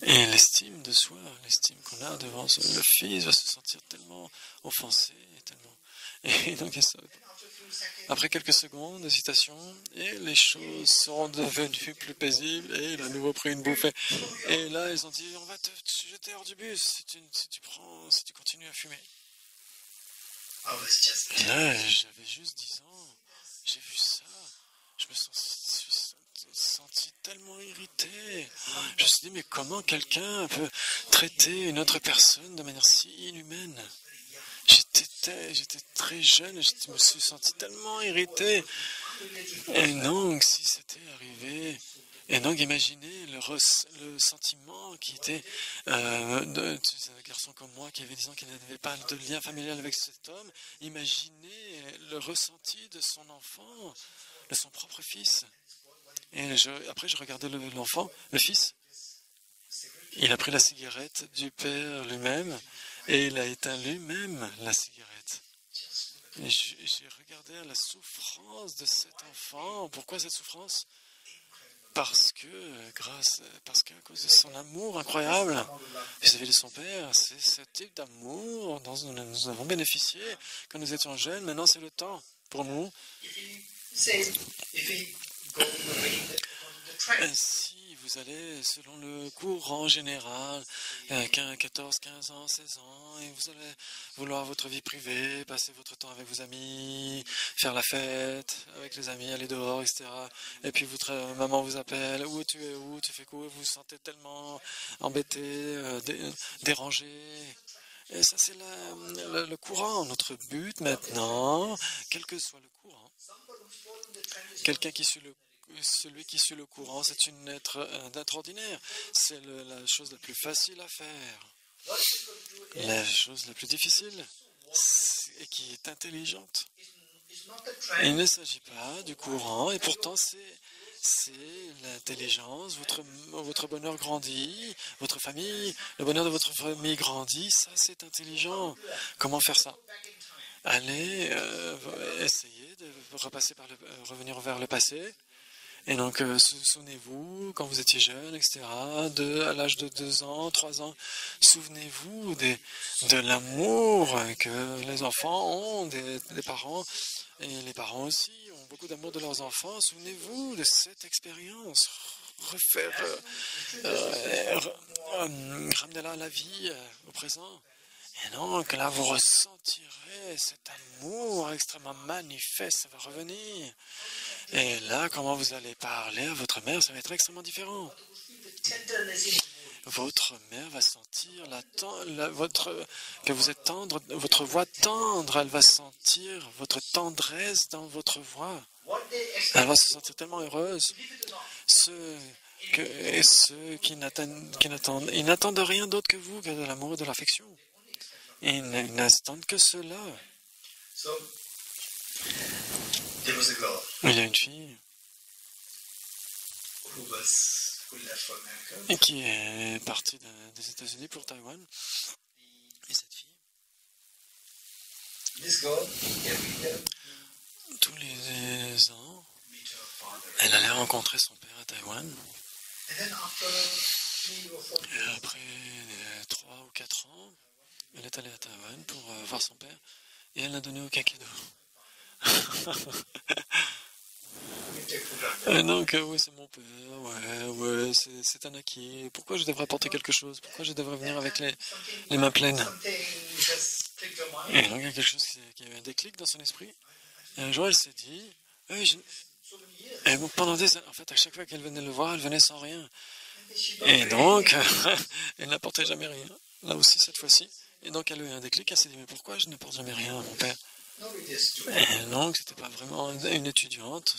et l'estime de soi, l'estime qu'on a devant le fils va se sentir tellement offensé, et donc après quelques secondes d'hésitation, et les choses sont devenues plus paisibles, et il a à nouveau pris une bouffée. Et là, ils ont dit, on va te jeter hors du bus si tu continues à fumer. Et là, j'avais juste 10 ans, j'ai vu ça, je me suis senti tellement irrité. Je me suis dit, mais comment quelqu'un peut traiter une autre personne de manière si inhumaine? J'étais très jeune et je me suis senti tellement irrité. Et donc, si c'était arrivé, et donc imaginez le sentiment qui était d'un garçon comme moi qui avait 10 ans, qui n'avait pas de lien familial avec cet homme, imaginez le ressenti de son enfant, de son propre fils. Et après, je regardais l'enfant, le fils. Il a pris la cigarette du père lui-même et il a éteint lui-même la cigarette. Et j'ai regardé la souffrance de cet enfant. Pourquoi cette souffrance? Parce qu'à cause de son amour incroyable vis-à-vis de son père, c'est ce type d'amour dont nous avons bénéficié quand nous étions jeunes. Maintenant, c'est le temps pour nous. Si vous allez selon le courant général, 14, 15 ans, 16 ans, et vous allez vouloir votre vie privée, passer votre temps avec vos amis, faire la fête avec les amis, aller dehors, etc. Et puis votre maman vous appelle, où tu fais quoi, vous vous sentez tellement embêté, dérangé. Et ça, c'est le courant. Notre but maintenant, quel que soit le courant, celui qui suit le courant, c'est un être ordinaire. C'est la chose la plus facile à faire. La chose la plus difficile, et qui est intelligente. Il ne s'agit pas du courant, et pourtant c'est l'intelligence, votre bonheur grandit, votre famille, le bonheur de votre famille grandit, ça c'est intelligent. Comment faire ça? Allez essayer de revenir vers le passé. Et donc, souvenez-vous, quand vous étiez jeune, etc., à l'âge de 2 ans, 3 ans, souvenez-vous de l'amour que les enfants ont des parents, et les parents aussi ont beaucoup d'amour de leurs enfants. Souvenez-vous de cette expérience. Ramenez-la à la vie, au présent. Et donc, là, vous ressentirez cet amour extrêmement manifeste, ça va revenir. Et là, comment vous allez parler à votre mère, ça va être extrêmement différent. Votre mère va sentir que vous êtes tendre, votre voix tendre, elle va sentir votre tendresse dans votre voix. Elle va se sentir tellement heureuse. Ceux qui n'attendent rien d'autre que vous, que de l'amour et de l'affection. Ils n'attendent que cela. Il y a une fille qui est partie des États-Unis pour Taïwan. Et cette fille, tous les ans, elle allait rencontrer son père à Taïwan. Et après 3 ou 4 ans, elle est allée à Taïwan pour voir son père. et elle n'a donné aucun cadeau. Donc, oui, c'est mon père, ouais, c'est un acquis. Pourquoi je devrais apporter quelque chose? Pourquoi je devrais venir avec les mains pleines? Et donc, il y a quelque chose qui a eu un déclic dans son esprit. Et un jour, elle s'est dit, et pendant des années, en fait, à chaque fois qu'elle venait le voir, elle venait sans rien. Et donc, elle n'apportait jamais rien. Là aussi, cette fois-ci. Et donc, elle a eu un déclic, elle s'est dit, mais pourquoi je n'apporte jamais rien à mon père? Et donc, c'était pas vraiment une étudiante.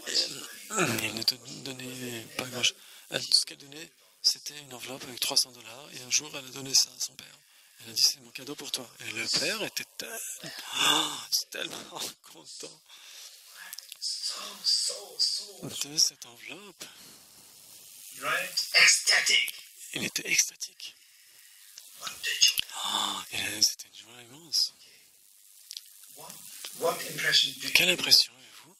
Elle ne donnait pas grand-chose. Tout ce qu'elle donnait, c'était une enveloppe avec $300. Et un jour, elle a donné ça à son père. Elle a dit, c'est mon cadeau pour toi. Et le père était tellement content de cette enveloppe. Il était extatique. C'était une joie immense. Quelle impression avez-vous?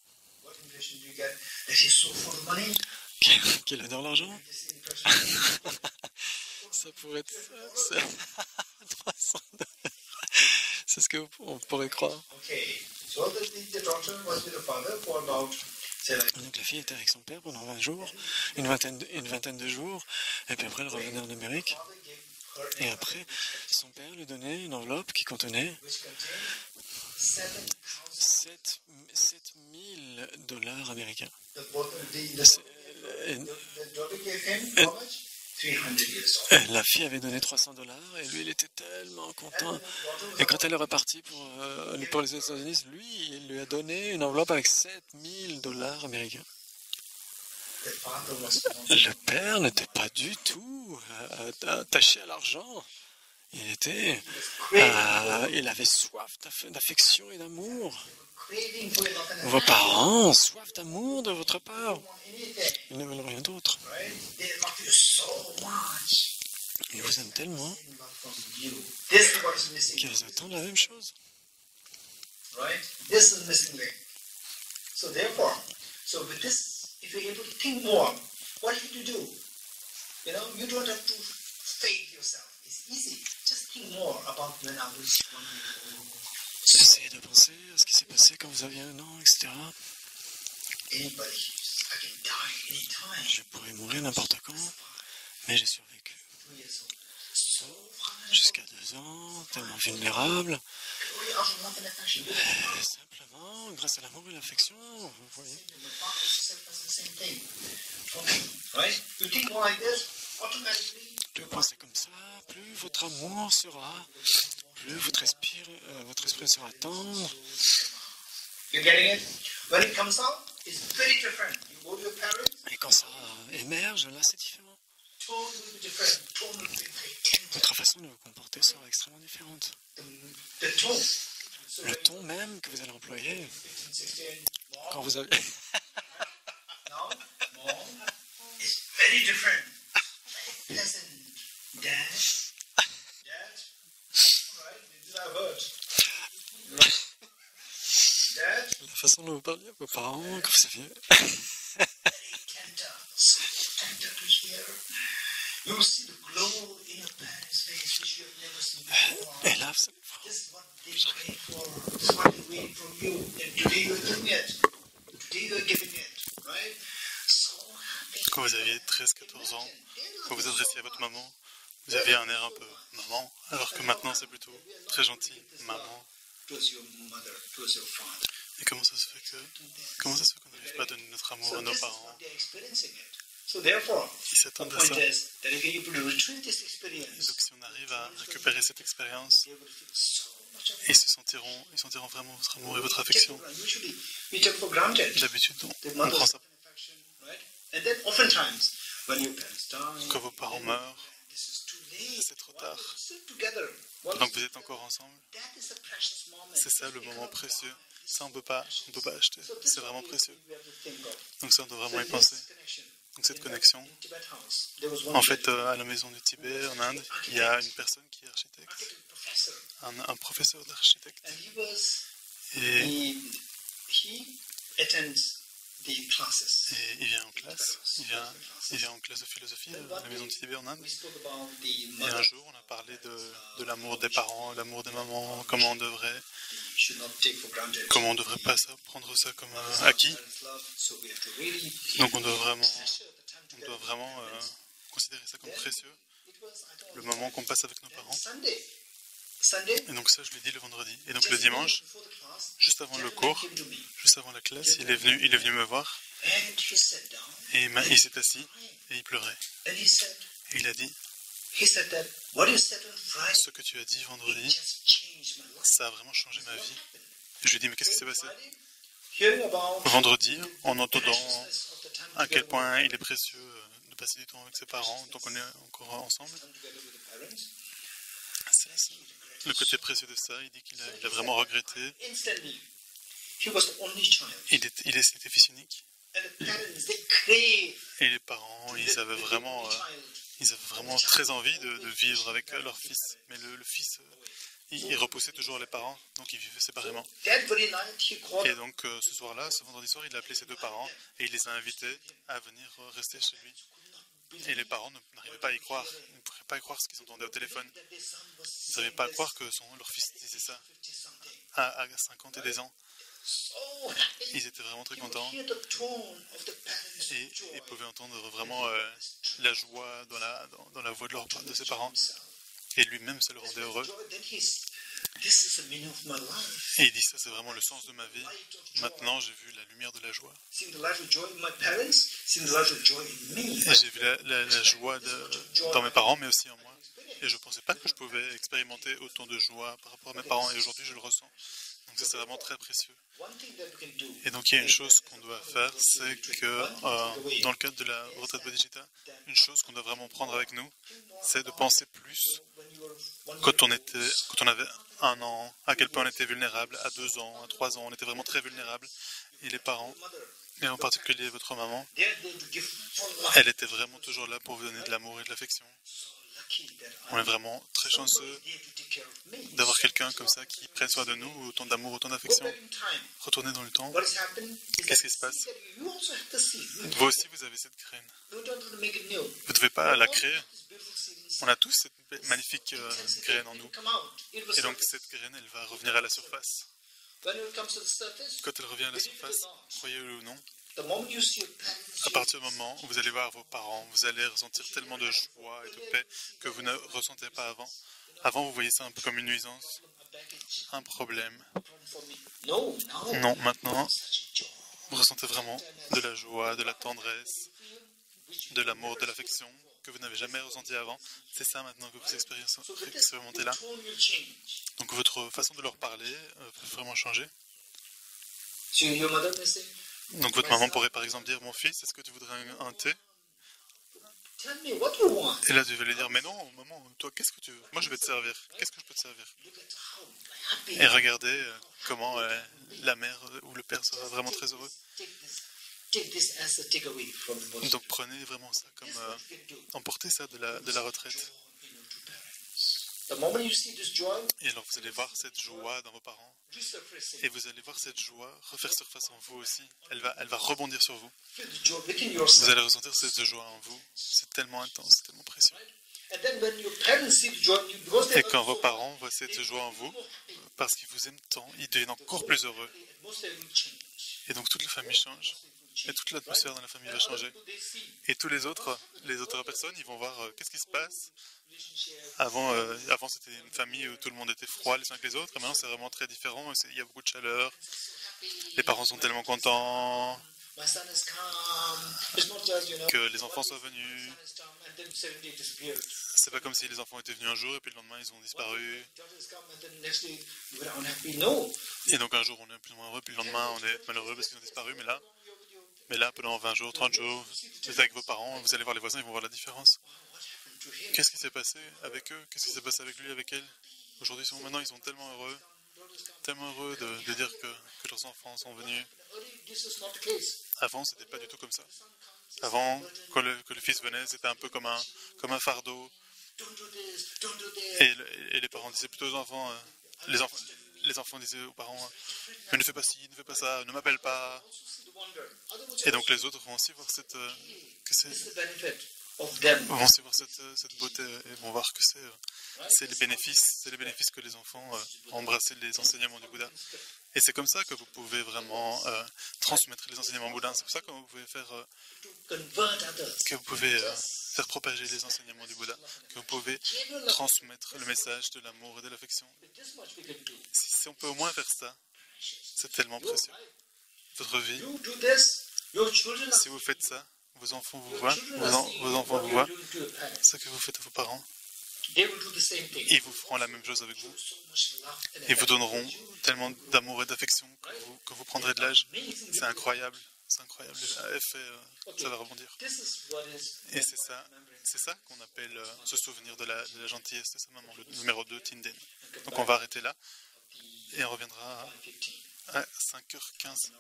Qu'il adore l'argent? Ça pourrait être ça. 300 $. C'est ce qu'on pourrait croire. Donc la fille était avec son père pendant 20 jours, une vingtaine de jours, et puis après elle revenait en Amérique. Et après, son père lui donnait une enveloppe qui contenait $7,000 américains. La fille avait donné $300 et lui il était tellement content. Et quand elle est repartie pour les États-Unis, lui il lui a donné une enveloppe avec $7,000 américains. Le père n'était pas du tout attaché à l'argent. Il avait soif d'affection et d'amour. Vos parents ont soif d'amour de votre part. Ils ne veulent rien d'autre. Ils vous aiment tellement qu'ils attendent la même chose. If you're able to think more, what should you do? You don't have to fake yourself. It's easy. Just think more about when I was 1 year old. Essayez de penser à ce qui s'est passé quand vous aviez 1 an, etc. Je pourrais mourir n'importe quand, mais j'ai survécu. Jusqu'à 2 ans, tellement vulnérable. Simplement, grâce à l'amour et l'affection, vous voyez. Plus vous pensez comme ça, plus votre amour sera, plus votre esprit sera tendre. Et quand ça émerge, là c'est différent. Votre façon de vous comporter sera extrêmement différente. Le ton même que vous allez employer quand vous avez... La façon dont vous parliez à vos parents quand vous aviez... Et là, vous allez Quand vous aviez 13-14 ans, quand vous adressiez à votre maman, vous aviez un air un peu maman, alors que maintenant c'est plutôt très gentil, maman. Et comment ça se fait qu'on n'arrive pas à donner notre amour à nos parents? Ils s'attendent à ça. Et donc si on arrive à récupérer cette expérience, ils sentiront vraiment votre amour et votre affection. D'habitude, on prend ça. Quand vos parents meurent, c'est trop tard. Donc vous êtes encore ensemble. C'est ça le moment précieux. Ça on peut pas acheter. C'est vraiment précieux. Donc ça on doit vraiment y penser. Donc cette connexion. En fait, à la maison du Tibet, en Inde, il y a une personne qui est architecte, un professeur d'architecte. Et Et il vient en classe, il vient en classe de philosophie à la maison de Tibet en Inde. Et un jour, on a parlé de l'amour des parents, l'amour des mamans, comment on devrait pas prendre ça comme acquis. Donc on doit vraiment considérer ça comme précieux, le moment qu'on passe avec nos parents. Et donc ça, je l'ai dit le vendredi. Et donc le dimanche, juste avant le cours, juste avant la classe, il est venu me voir. Et il s'est assis et il pleurait. Et il a dit, ce que tu as dit vendredi, ça a vraiment changé ma vie. Et je lui ai dit, mais qu'est-ce qui s'est passé? Vendredi, en entendant à quel point il est précieux de passer du temps avec ses parents, tant qu'on est encore ensemble. Le côté précieux de ça, il dit qu'il a vraiment regretté. Il était fils unique. Et les parents, ils avaient vraiment très envie de vivre avec leur fils. Mais le fils, il repoussait toujours les parents, donc ils vivaient séparément. Et donc ce soir-là, ce vendredi soir, il a appelé ses deux parents et il les a invités à venir rester chez lui. Et les parents n'arrivaient pas à y croire. Ils ne pouvaient pas y croire ce qu'ils entendaient au téléphone. Ils n'arrivaient pas à croire que leur fils disait ça à 50 et des ans. Ils étaient vraiment très contents. Et ils pouvaient entendre vraiment la joie dans la voix de ses parents. Et lui-même, ça le rendait heureux. Et il dit, ça c'est vraiment le sens de ma vie. Maintenant, j'ai vu la lumière de la joie. Et j'ai vu la joie dans mes parents, mais aussi en moi. Et je ne pensais pas que je pouvais expérimenter autant de joie par rapport à mes parents. Et aujourd'hui, je le ressens. Donc ça, c'est vraiment très précieux. Et donc, il y a une chose qu'on doit faire, c'est que dans le cadre de la retraite Bodhicitta, une chose qu'on doit vraiment prendre avec nous, c'est de penser plus quand on avait 1 an, à quel point on était vulnérable, à 2 ans, à 3 ans, on était vraiment très vulnérable. Et les parents, et en particulier votre maman, elle était vraiment toujours là pour vous donner de l'amour et de l'affection. On est vraiment très chanceux d'avoir quelqu'un comme ça qui prenne soin de nous, autant d'amour, autant d'affection. Retournez dans le temps. Qu'est-ce qui se passe? Vous aussi, vous avez cette graine. Vous ne devez pas la créer. On a tous cette magnifique graine en nous. Et donc cette graine, elle va revenir à la surface. Quand elle revient à la surface, croyez-le ou non, à partir du moment où vous allez voir vos parents, vous allez ressentir tellement de joie et de paix que vous ne ressentez pas avant. Avant, vous voyez ça un peu comme une nuisance, un problème. Non, maintenant, vous ressentez vraiment de la joie, de la tendresse, de l'amour, de l'affection que vous n'avez jamais ressenti avant. C'est ça maintenant que vous expérimentez là. Donc votre façon de leur parler peut vraiment changer. Donc votre maman pourrait par exemple dire, mon fils, est-ce que tu voudrais un thé? Et là tu vas lui dire, mais non maman, toi qu'est-ce que tu veux? Moi je vais te servir, qu'est-ce que je peux te servir? Et regardez comment la mère ou le père sera vraiment très heureux. Donc prenez vraiment ça comme emportez ça de la retraite. Et alors vous allez voir cette joie dans vos parents. Et vous allez voir cette joie refaire surface en vous aussi. Elle va rebondir sur vous. Vous allez ressentir cette joie en vous. C'est tellement intense, c'est tellement précieux. Et quand vos parents voient cette joie en vous, parce qu'ils vous aiment tant, ils deviennent encore plus heureux. Et donc toute la famille change. Et toute l'atmosphère dans la famille va changer. Et tous les autres personnes, ils vont voir qu'est-ce qui se passe. Avant c'était une famille où tout le monde était froid les uns que les autres. Et maintenant, c'est vraiment très différent. Il y a beaucoup de chaleur. Les parents sont tellement contents que les enfants soient venus. C'est pas comme si les enfants étaient venus un jour et puis le lendemain, ils ont disparu. Et donc un jour, on est plus ou moins heureux, puis le lendemain, on est malheureux parce qu'ils ont disparu. Mais là, pendant 20 jours, 30 jours, vous êtes avec vos parents, vous allez voir les voisins, ils vont voir la différence. Qu'est-ce qui s'est passé avec eux? Qu'est-ce qui s'est passé avec lui, avec elle? Aujourd'hui, maintenant, ils sont tellement heureux de dire que leurs enfants sont venus. Avant, c'était pas du tout comme ça. Avant, quand le fils venait, c'était un peu comme un fardeau. Et les parents disaient plutôt aux enfants, les enfants disaient aux parents, mais ne fais pas ci, ne fais pas ça, ne m'appelle pas. Et donc les autres vont aussi voir cette beauté et vont voir que c'est les bénéfices que les enfants ont embrassé les enseignements du Bouddha. Et c'est comme ça que vous pouvez vraiment transmettre les enseignements bouddhas. C'est pour ça que vous pouvez faire propager les enseignements du Bouddha, que vous pouvez transmettre le message de l'amour et de l'affection. Si on peut au moins faire ça, c'est tellement précieux. Votre vie, si vous faites ça, vos enfants vous voient, ce que vous faites à vos parents. Ils vous feront la même chose avec vous. Ils vous donneront tellement d'amour et d'affection que vous prendrez de l'âge. C'est incroyable. C'est incroyable. L'effet, ça va rebondir. Et c'est ça qu'on appelle se souvenir de la gentillesse de sa maman, le numéro 2, Tinden. Donc on va arrêter là et on reviendra à 5h15.